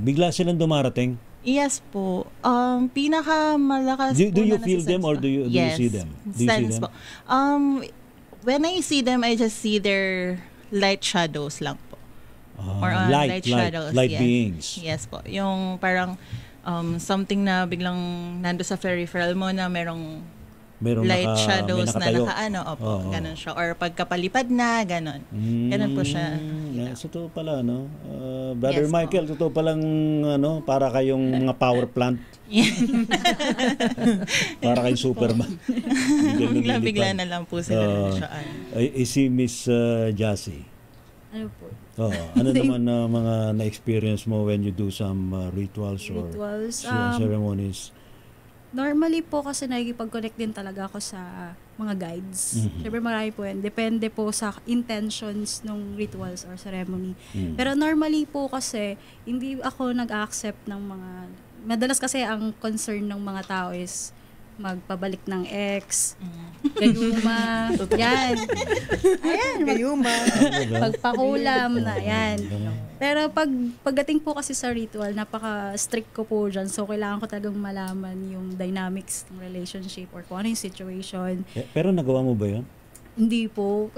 Bigla silang dumarating? Yes po. Pinakamalakas do you feel them or do you see them? Do you see them? Po. When I see them, I just see their light shadows lang po. Or on light shadows. light yes. beings. Yes po. Yung parang something na biglang nando sa peripheral mo na merong light shadows na ganun siya. Or pagkapalipad na, ganun. Ganun po siya. Yes, totoo pala, no? Brother Michael, totoo palang, para kayong mga power plant. Para kayong Superman. Bigla na lang po sila. Si Miss Jassy. Ano po? Ano naman mga na-experience mo when you do some rituals or ceremonies? Normally po kasi nakikipag-connect din talaga ako sa mga guides. Siyempre marami po yan. Depende po sa intentions ng rituals or ceremony. Pero normally po kasi, hindi ako nag-accept ng mga... Madalas kasi ang concern ng mga tao is magpabalik ng ex, gayuma, yan. Ayan, gayuma. Pagpakulam na, yan. Pero pagdating po kasi sa ritual, napaka-strict ko po dyan. So, kailangan ko talagang malaman yung dynamics ng relationship or kung ano yung situation. Pero nagawa mo ba yun? Hindi po.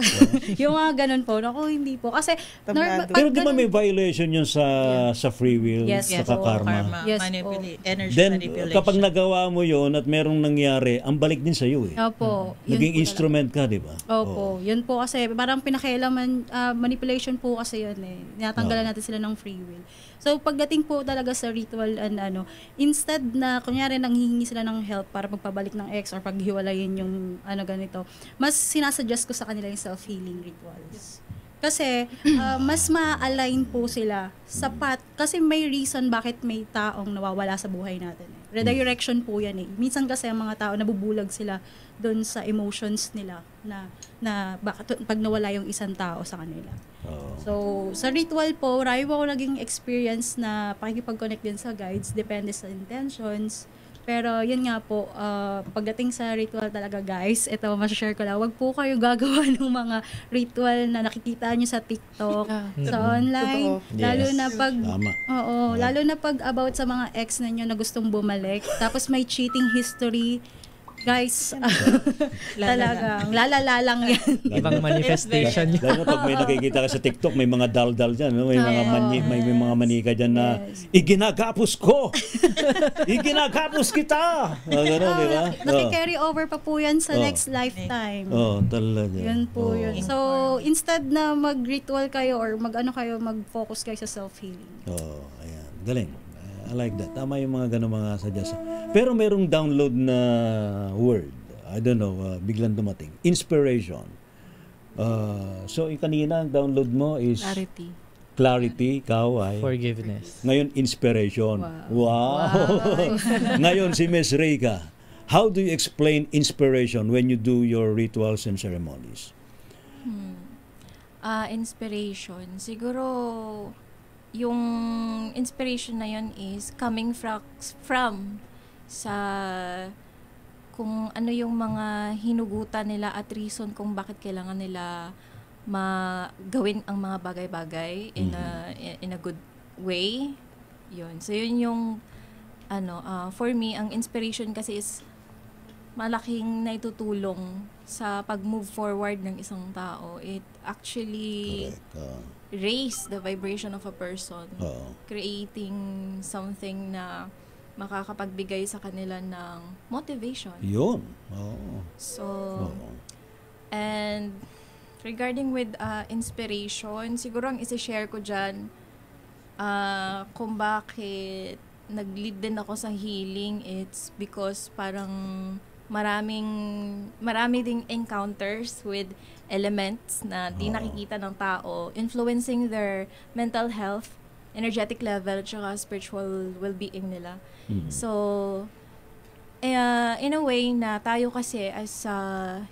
Yung mga ganun po. Naku, hindi po. Kasi, pero di ba may violation yun sa free will? Yes, sa karma? Yes, energy then, manipulation. kapag nagawa mo yun at merong nangyari, ang balik din sa'yo eh. Opo. Naging instrument ka, di ba? Opo. Yun po kasi, parang pinakialaman, manipulation po kasi yun eh. Natanggalan natin sila ng free will. So, pagdating po talaga sa ritual and instead na, kunyari, nanghihingi sila ng help para magpabalik ng ex or paghiwalayin yung ganito, mas sinasuggest ko sa kanila yung self-healing rituals. Kasi, mas ma-align po sila sapat. Kasi may reason bakit may taong nawawala sa buhay natin. Redirection po yan eh. Minsan kasi ang mga tao, nabubulag sila doon sa emotions nila na pag nawala yung isang tao sa kanila. So, sa ritual po, marami po ako naging experience na pakikipag-connect din sa guides. Depende sa intentions. Pero yun nga po, pagdating sa ritual talaga guys, ito masashare ko lang, wag po kayo gagawa ng mga ritual na nakikita nyo sa TikTok, sa online. Yes. Lalo na pag about sa mga ex ninyo na gustong bumalik, tapos may cheating history. Guys, talagang lalalalang yan. Ibang manifestation yan. Lalo pag may nakikita ka sa TikTok, may mga dal-dal dyan. No? May mga manika dyan na, iginagapos ko! Iginagapos kita! Ganun, di ba? Nakikarry over pa po yan sa next lifetime. Talaga. Yun po yun. So, instead na mag-ritual kayo or mag-focus kayo sa self-healing. Ayan. Galing. I like that. Tama yung mga ganun mga suggest. Pero merong download na word. I don't know, biglang dumating. Inspiration. So, kanina ang download mo is... Clarity, ikaw ay... Forgiveness. Ngayon, inspiration. Wow. Ngayon, si Ms. Reyka, how do you explain inspiration when you do your rituals and ceremonies? Inspiration. Siguro... yung inspiration na yun is coming from sa kung ano yung mga hinugutan nila at reason kung bakit kailangan nila gawin ang mga bagay-bagay in a good way. Yun. So yun yung for me ang inspiration kasi is malaking naitutulong sa pag-move forward ng isang tao. It actually raise the vibration of a person, creating something na makakapagbigay sa kanila ng motivation. Yun. So, and regarding with inspiration, siguro ang isi-share ko dyan kung bakit nag-lead din ako sa healing, it's because parang marami ding encounters with elements na di nakikita ng tao, influencing their mental health, energetic level, tsaka spiritual well-being nila. So, in a way na tayo kasi as sa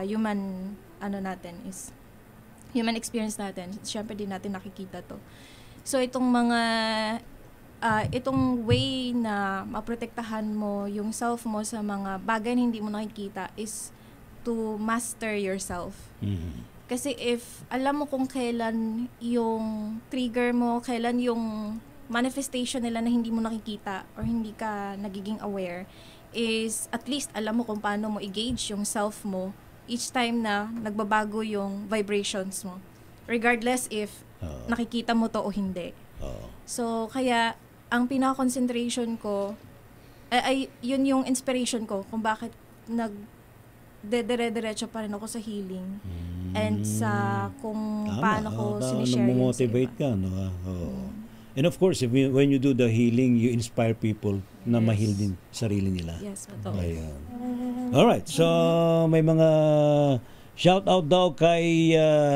human natin is human experience natin, syempre din natin nakikita to. So, itong way na maprotektahan mo yung self mo sa mga bagay na hindi mo nakikita is to master yourself. Kasi if alam mo kung kailan yung trigger mo, kailan yung manifestation nila na hindi mo nakikita or hindi ka nagiging aware, is at least alam mo kung paano mo i-gauge yung self mo each time na nagbabago yung vibrations mo. regardless if nakikita mo to o hindi. So, kaya, ang pinaka-concentration ko, ay yun yung inspiration ko kung bakit dire-diretso pa rin ako sa healing and sa kung paano ko sinishare yun sa iba. Motivate ka, no? And of course, when you do the healing, you inspire people na ma-heal din sarili nila. Yes, totoo. Ayan. Alright, so may mga shout out daw kay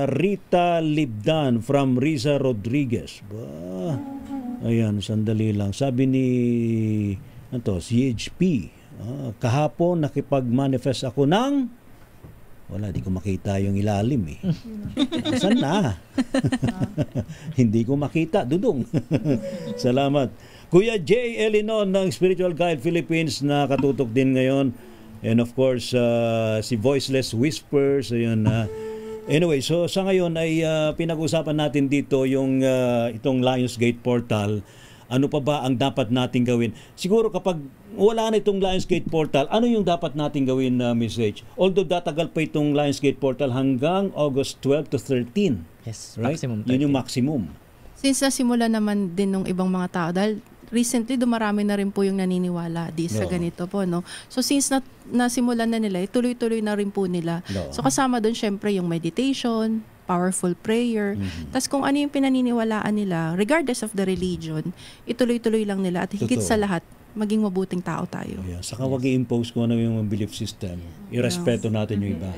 Rita Libdan from Riza Rodriguez. Ayan, sandali lang. Sabi ni CHP, kahapon nakipag-manifest ako ng di ko makita yung ilalim eh. Saan na? Hindi ko makita, dudong. Salamat. Kuya J. Elinon ng Spiritual Guide Philippines na katutok din ngayon. And of course, si Voiceless Whispers. Ayun, anyway, so sa ngayon ay pinag-usapan natin dito yung itong Lionsgate Portal. Ano pa ba ang dapat nating gawin? Siguro kapag wala na itong Lionsgate Portal, ano yung dapat nating gawin, Ms. H? Although datagal pa itong Lionsgate Portal hanggang August 12 to 13. Yes, right? maximum. Yun yung maximum. Since nasimula naman din ng ibang mga tao, dahil recently dumarami na rin po yung naniniwala sa ganito po, no? So since nasimulan na nila, tuloy-tuloy na rin po nila. So kasama doon syempre yung meditation, powerful prayer. Tas kung ano yung pinaniniwalaan nila, regardless of the religion, ituloy-tuloy lang nila at higit sa lahat, maging mabuting tao tayo. Yeah. Saka wag i-impose kung ano yung belief system. Irespeto natin yung iba.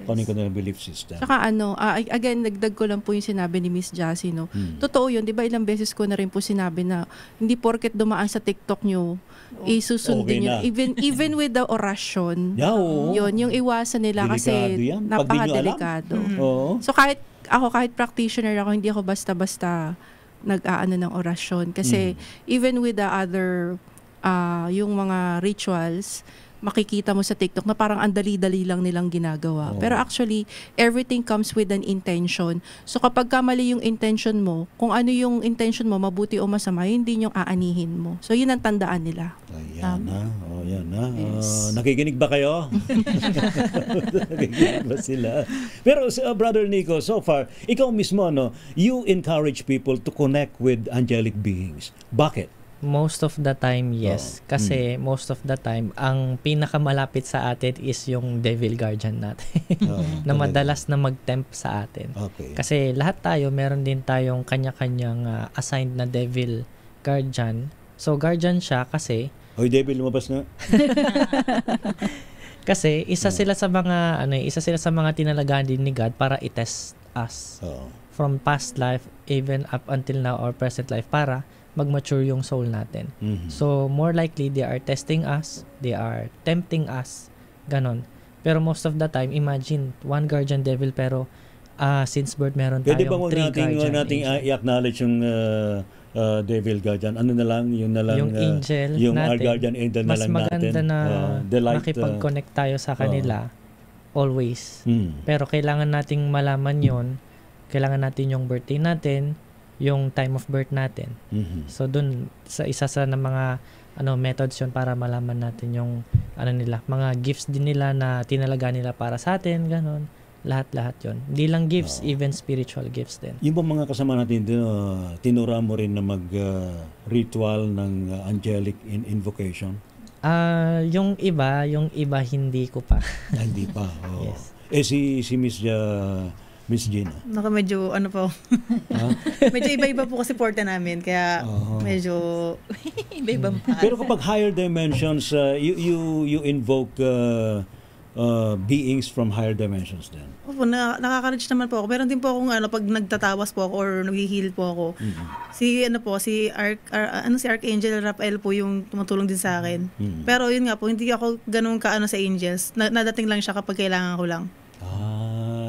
Kung ano yung belief system. Saka again, nagdag ko lang po yung sinabi ni Miss Jassy, no? Totoo yun, di ba ilang beses ko na rin po sinabi na hindi porket dumaan sa TikTok nyo, isusundin okay yun. Even with the orasyon, yun, yung iwasan nila kasi napaka-delikado. So kahit practitioner ako, hindi ako basta-basta nag-aano ng orasyon. Kasi even with the other yung mga rituals, makikita mo sa TikTok na parang ang dali-dali lang nilang ginagawa. Pero actually, everything comes with an intention. So kapag mali yung intention mo, kung ano yung intention mo, mabuti o masama, hindi yung aanihin mo. So yun ang tandaan nila. Ayan na. Yan na. Nakikinig ba kayo? Nakikinig ba sila? Pero Brother Nico, so far, ikaw mismo, you encourage people to connect with angelic beings. Bakit? Most of the time, yes. Kasi most of the time, ang pinakamalapit sa atin is yung devil guardian natin. Na madalas na mag-tempt sa atin. Kasi lahat tayo, meron din tayong kanya-kanyang assigned na devil guardian. So, guardian siya kasi... Hoy, devil, lumabas na. Kasi isa sila sa mga tinalagaan din ni God para i-test us. From past life, even up until now, or present life, para mag-mature yung soul natin. So, more likely, they are testing us, they are tempting us, ganon. Pero most of the time, imagine, one guardian devil, pero since birth, meron tayong 3 guardian angel. Pwede ba nating i-acknowledge yung devil guardian? Ano na lang, yun na lang, yung angel yung natin, guardian angel na lang natin. Mas maganda na makipag-connect tayo sa kanila, always. Pero kailangan nating malaman yon, kailangan natin yung birthday natin, yung time of birth natin. So dun sa isa sa mga methods yun para malaman natin yung nila, mga gifts din nila na tinalaga nila para sa atin, ganon. Lahat yun. Hindi lang gifts, even spiritual gifts din. Yung ba mga kasama natin din, tinura mo rin na mag-ritual ng angelic invocation? Yung iba hindi ko pa. Hindi pa. Yes. Si Miss Gina. Medyo medyo iba-iba po kasi porta namin, kaya medyo iba-iba pa. Pero kapag higher dimensions, you invoke beings from higher dimensions then? Opo, nakaka-reach naman po ako. Meron din po akong pag nagtatawas po ako or nag-heal po ako. Si Archangel Raphael po yung tumutulong din sa akin. Pero yun nga po, hindi ako ganun sa angels. Nadating lang siya kapag kailangan ko lang.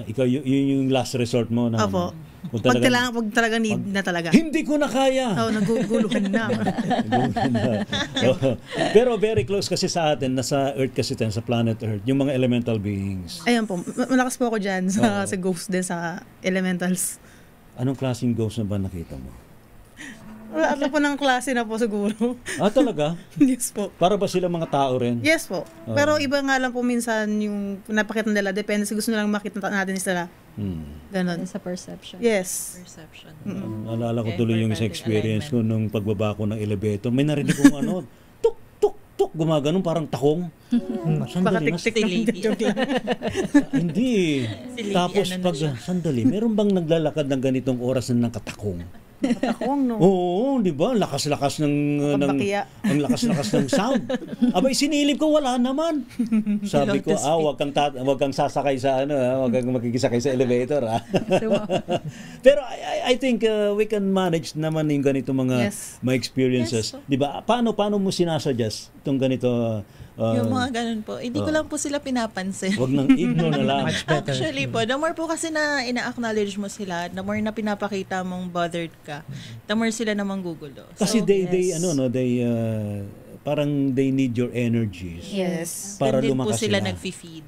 Ikaw yung last resort mo na. Opo. Pag talaga need na talaga. Hindi ko na kaya. Naguguluhan na. Pero very close kasi sa atin, nasa Earth kasi tayo, sa planet Earth, yung mga elemental beings. Ayan po, malakas po ako dyan sa ghost din, sa elementals. Anong klaseng ghost na ba nakita mo? Wala po ng klase na po siguro. Talaga? Yes po. Para ba sila mga tao rin? Yes po. Pero iba nga lang po minsan yung napakita nila. Depende sa gusto nilang makita natin sila. Ganon. Sa perception. Yes. Perception. Naalala ko tuloy yung sa experience ko nung pagbaba ko ng elevator. May narinig kong tuk, gumaganon parang takong. Sandali na. Hindi. Tapos pag, sandali, meron bang naglalakad ng ganitong oras na nakatakong? Takong, no? Oo, di ba? Lakas-lakas ang lakas-lakas ng sound. Abay, sinilip ko, wala naman. Sabi ko, wag kang sasakay sa wag kang makikisakay sa elevator, Pero I think we can manage naman yung ganito mga experiences. Di ba? Paano mo sinasuggest itong ganito? Yung mga ganun po. Hindi ko lang po sila pinapansin. Wag nang ignore na lang. Actually po, the more po kasi na ina-acknowledge mo sila, the more na pinapakita mong bothered ka, the more sila namang gugulo. Kasi parang they need your energies. Yes. Para din po lumakas sila nag-feed.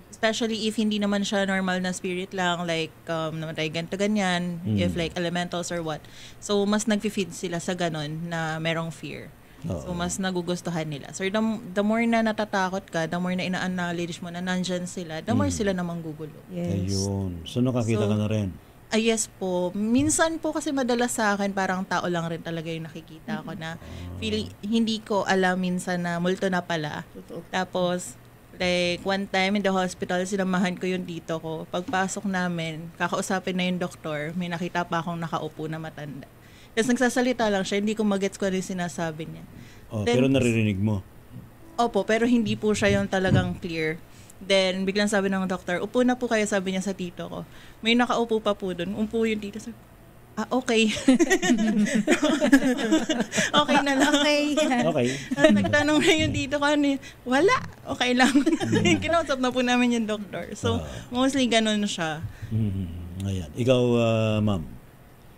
Especially if hindi naman siya normal na spirit lang, like namatay ganito ganyan, if like elementals or what. So mas nag-feed sila sa ganun na merong fear. So, mas nagugustuhan nila. So, the more na natatakot ka, the more na ina-acknowledge mo na nandyan sila, the more sila namang gugulo. Yes. Ayun. So, nakakita ka na rin? Yes po. Minsan po kasi madalas sa akin, parang tao lang rin talaga yung nakikita ko na hindi ko alam minsan na multo na pala. Tapos, like, one time in the hospital, sinamahan ko yung tito ko. Pagpasok namin, kakausapin na yung doktor, may nakita pa akong nakaupo na matanda. Tapos nagsasalita lang siya, hindi ko magets ko ano yung sinasabi niya. Pero naririnig mo? Opo, pero hindi po siya yung talagang clear. Then, biglang sabi ng doktor, upo na po kayo, sabi niya sa tito ko. May nakaupo pa po doon. Umpo yung tito. Sabi, okay. Okay na lang. Okay. Nagtanong na yung tito ko, wala, okay lang. Kinausap na po namin yung doktor. So, mostly ganun siya. Ayan. Ikaw, ma'am?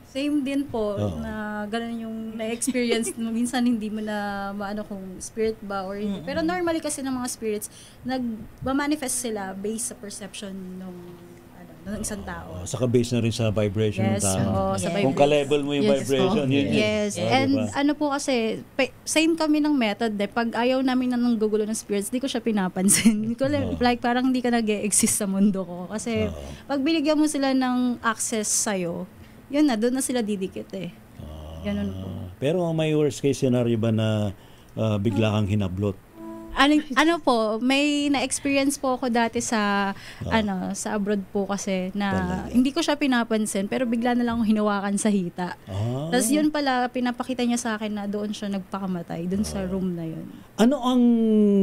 Same din po, na gano'n yung na-experience. Minsan hindi mo na maano kung spirit ba or hindi. Pero normally kasi ng mga spirits, nag-manifest sila based sa perception ng isang tao. Saka based na rin sa vibration ng tao. Sa Kung ka-level mo yung vibration, yun. Yes. And diba? ano po kasi, same kami ng method. Pag ayaw namin na nang gugulo ng spirits, di ko siya pinapansin. Like parang hindi ka nag-e-exist sa mundo ko. Kasi pag binigyan mo sila ng access sa'yo, yun na, doon na sila didikit Ganun po. Pero may worst case scenario ba na bigla kang hinablot? Ano po, may na-experience po ako dati sa sa abroad po kasi na hindi ko siya pinapansin pero bigla na lang akong hinawakan sa hita. Tapos yun pala, pinapakita niya sa akin na doon siya nagpakamatay, doon sa room na yun. Ano ang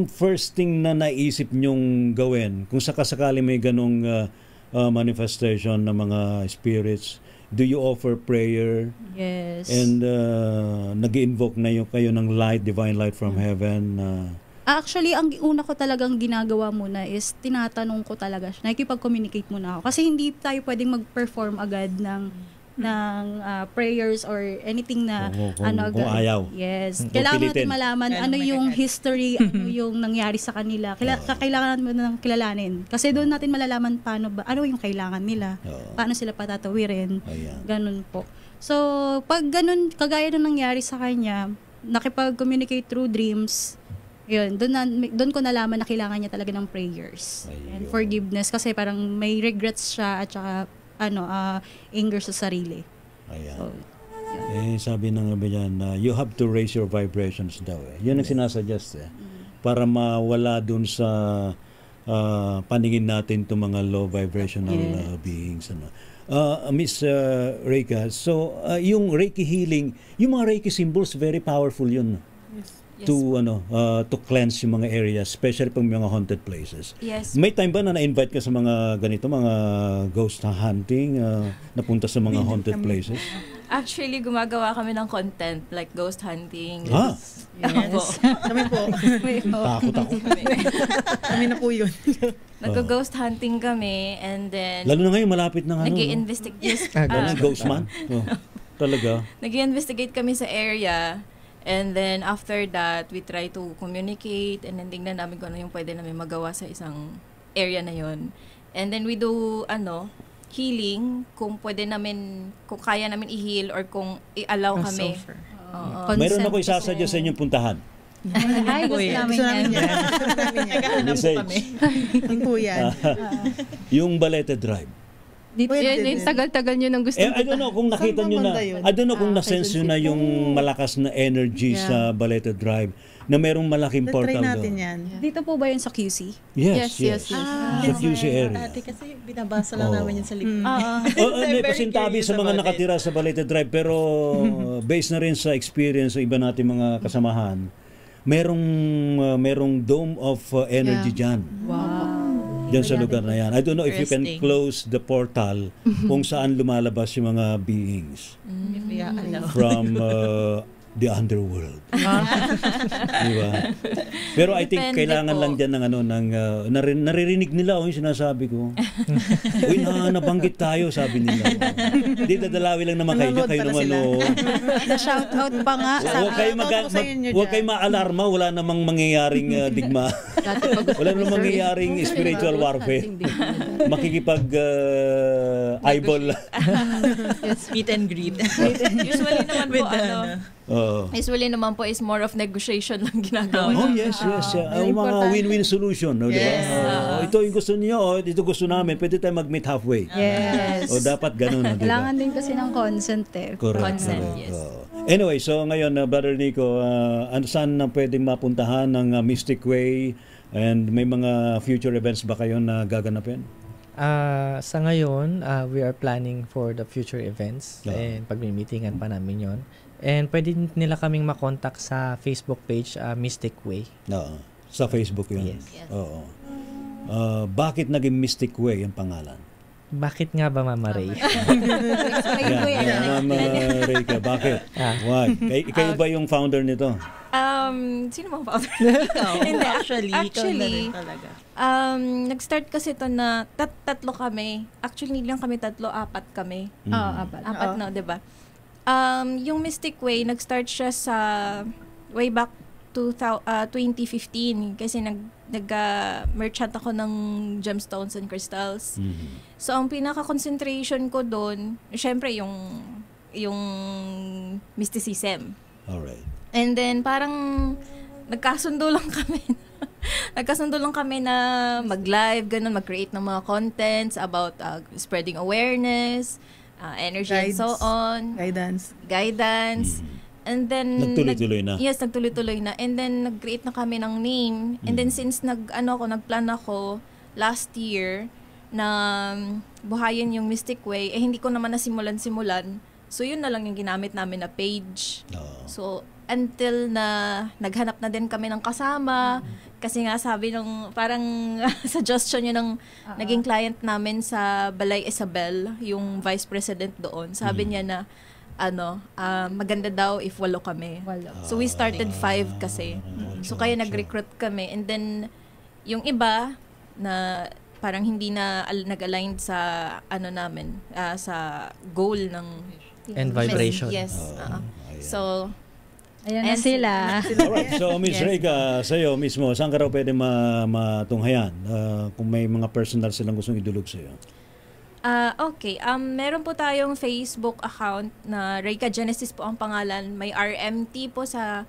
first thing na naisip niyong gawin kung sakasakali may ganong manifestation ng mga spirits? Do you offer prayer? Yes. And nag-invoke na kayo ng light, divine light from heaven? Actually, ang una ko talagang ginagawa muna is tinatanong ko talaga siya. Nakikipag-communicate muna ako. Kasi hindi tayo pwedeng mag-perform agad ng prayers or anything na kung ayaw. Yes. Kailangan natin malaman ano yung history, ano yung nangyari sa kanila. Kailangan natin nang kilalanin. Kasi doon natin malalaman ano yung kailangan nila. Paano sila patatawirin. Ganun po. So, pag ganun, kagaya nung nangyari sa kanya, nakipag-communicate through dreams, yun, doon ko nalaman na kailangan niya talaga ng prayers and forgiveness kasi parang may regrets siya at saka anger sa sarili. Ayan. So, sabi ng iba dyan, you have to raise your vibrations daw. Yun ang sinasuggest para mawala dun sa paningin natin itong mga low vibrational beings. Miss Reika, so yung Reiki healing, yung mga Reiki symbols, very powerful yun. Yes. To cleanse yung mga areas, especially pag mga haunted places. Yes. May time ba na na-invite ka sa mga ganito, mga ghost hunting, napunta sa mga haunted places? Actually, gumagawa kami ng content like ghost hunting. Yes. Kami po. Takot ako. Kami na po yun. Nag-ghost hunting kami and then lalo na ngayon malapit na nag-i-investigate. Ghost man? Talaga? Nag-i-investigate kami sa area. And then, after that, we try to communicate and then tingnan namin kung ano yung pwede namin magawa sa isang area na yon. And then, we do, healing, kung pwede namin, kung kaya namin i-heal or kung i-allow kami. Mayroon ako isasuggest sa inyong puntahan. Ay, gusto namin yan. Naghahanap po kami. Yung po yan. Yung Balete Drive. Yan, tagal-tagal nyo nang gusto. I don't know kung nakita nyo na. I don't know kung na-sense nyo na yung malakas na energy sa Balete Drive na merong malaking portal doon. natin yan. Dito po ba yun sa QC? Yes. Sa QC area. Dati kasi binabasa lang namin yun sa libro. Pasintabi sa mga nakatira sa Balete Drive, pero based na rin sa experience sa iba nating mga kasamahan, merong dome of energy dyan. Wow. Diyan sa lugar na yan. I don't know if you can close the portal kung saan lumalabas yung mga beings from the underworld. Diba? Pero I think kailangan lang dyan ng naririnig nila yung sinasabi ko. Uy, nabanggit tayo, sabi nila. Hindi, dadalawi lang naman kayo. Kayo naman, Na-shout out pa nga. Huwag kayo ma-alarma. Wala namang mangyayaring digma. Wala namang mangyayaring spiritual warfare. Makikipag eyeball. Meet and greet. Usually naman po, usually naman po is more of negotiation lang ginagawa. Yes. Ang mga win-win solution. No, yes. Diba? Ito yung gusto niyo, ito gusto namin. Pwede tayo mag-meet halfway. Yes. O dapat ganun. Diba? Kailangan din kasi ng consent Correct. Consent, yes. Anyway, so ngayon, Brother Nico, saan na pwedeng mapuntahan ng Mystic Way and may mga future events ba kayo na gaganapin? Sa ngayon, we are planning for the future events and pag-meetingan pa namin yon. And pwede nila kaming makontak sa Facebook page, Mystic Way. Sa Facebook yun? Yes. Oo. Bakit naging Mystic Way ang pangalan? Bakit nga ba, Mama Ray? Mama Ray ka, bakit? Why? Kayo ba yung founder nito? Sino bang founder? Hindi, actually talaga. Nag-start kasi ito na tatlo kami. Actually, hindi lang kami tatlo, apat kami. Apat na, diba? Yung Mystic Way, nag-start siya sa way back 2015 kasi nag-merchant ako ng gemstones and crystals. So, ang pinaka-concentration ko doon, syempre, yung mysticism. Alright. And then, parang nagkasundo lang kami na mag-live, ganun, mag-create ng mga contents about spreading awareness, energy and so on. Guidance. And then nagtuloy-tuloy na. Yes, nagtuloy-tuloy na. And then nag-create na kami ng name. And then since nagplan ako last year na buhayin yung Mystic Way, hindi ko naman nasimulan. So yun na lang yung ginamit namin na page. So until na naghanap na din kami ng kasama kasi nga sabi nung parang suggestion yun ng naging client namin sa Balay Isabel, yung vice president doon. Sabi niya na maganda daw if 8 kami. So we started 5 kasi. So kaya nag-recruit kami and then yung iba na parang hindi na nag-align sa namin sa goal ng and vibration. Yes. So ayan na sila. Alright, so Miss Reyka, sa'yo mismo, saan ka raw pwede matunghayan kung may mga personal silang gustong idulog sa'yo? Okay, meron po tayong Facebook account na Reyka Genesis po ang pangalan. May RMT po sa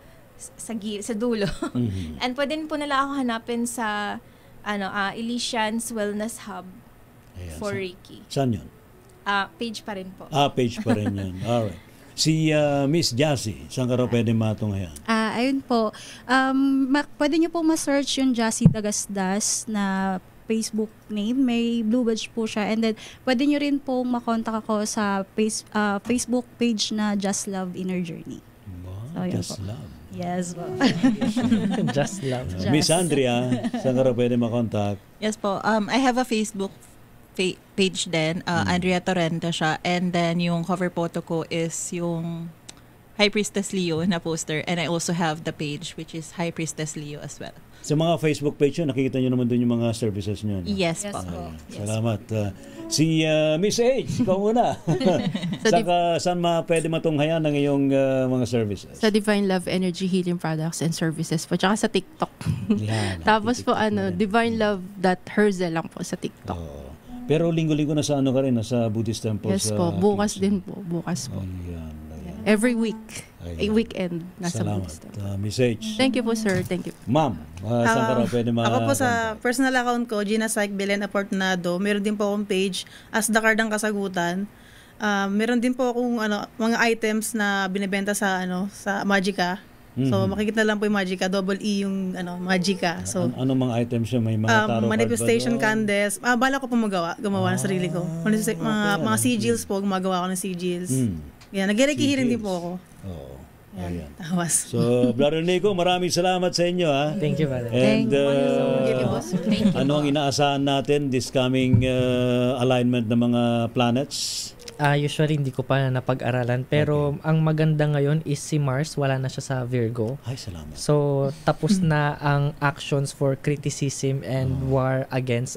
dulo. And pwede po nila ako hanapin sa Elysian's Wellness Hub for Reiki. Saan yun? Page pa rin po. Page pa rin yun. Alright. Si Miss Jassy, saan ka raw pwede matunghayan? Ayun po. Pwede nyo po ma-search yung Jassy Dagasdas na Facebook name. May blue badge po siya. And then, pwede nyo rin po makontak ako sa Facebook page na Just Love Inner Journey. Wow, Just Love. Yes po. Just Love. Miss Andrea, saan ka raw pwede makontak? Yes po. I have a Facebook page din. Andrea Torrente siya. And then, yung cover photo ko is yung High Priestess Leo na poster. And I also have the page which is High Priestess Leo as well. Sa mga Facebook page nyo, nakikita nyo naman doon yung mga services nyo. No? Yes po. Salamat. Si Miss H, ikaw muna. Saan pwede matunghayan ng iyong mga services? Sa Divine Love Energy Healing Products and Services po. Tsaka sa TikTok. Tapos po, divinelove.herzel lang po sa TikTok. Pero linggo-linggo na sa ka rin, sa Buddhist Temple. Yes po, bukas din po. Bukas po. Every week. A weekend. Nasa Salamat. Misteryo. Miss H. Thank you po, sir. Thank you. Ma'am, saan ka raw pwede Ako po sa personal account ko, Gina Syke Belen Afortunado. Meron din po akong page as the card ng kasagutan. Meron din po akong mga items na binebenta sa sa Magica. So makikita lang po yung Magica, double E yung Magica. So ano mga items siya? May mga tarot manifestation candles. Bala ko po gumawa ng sarili ko. Mga sigils po, gumagawa ko ng sigils. Yan, nag-reiki din po ako. Oo. Ayan. Tawas. So, Brother Nico, maraming salamat sa inyo, ha? Thank you, brother. And Thank you, boss. ano ang inaasahan natin this coming alignment ng mga planets? Usually hindi ko pa napag-aralan, pero ang maganda ngayon is si Mars, wala na siya sa Virgo. Ay, salamat. So tapos na ang actions for criticism and war against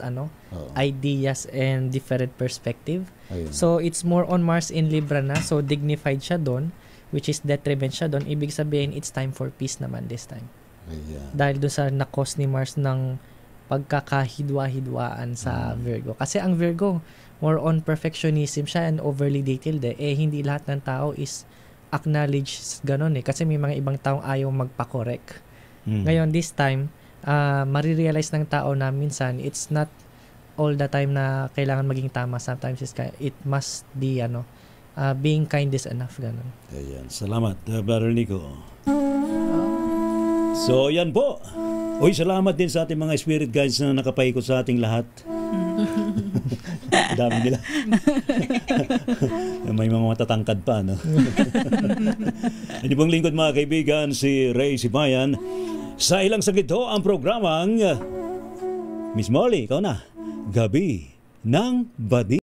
ideas and different perspective. Ayun. So it's more on Mars in Libra na, so dignified siya doon, which is detriment siya doon. Ibig sabihin it's time for peace naman this time. Ayan. Dahil doon sa nakos ni Mars ng pagkakahidwa-hidwaan sa Virgo. Kasi ang Virgo, more on perfectionism siya and overly detailed hindi lahat ng tao is acknowledge ganun kasi may mga ibang taong ayaw magpa-correct. Ngayon, this time, marirealize ng tao na minsan, it's not all the time na kailangan maging tama. Sometimes it must be, being kind is enough, ganun. Ayan. Salamat, Brother Nico. So, yan po. Uy, salamat din sa ating mga spirit guides na nakapaikot sa ating lahat. Dami nila. May mga matatangkad pa, no? Hindi pong lingkod, mga kaibigan, si Ray Sibayan. Sa ilang saglit ho, ang programang Miss Molly, ikaw na. Gabi ng Badi.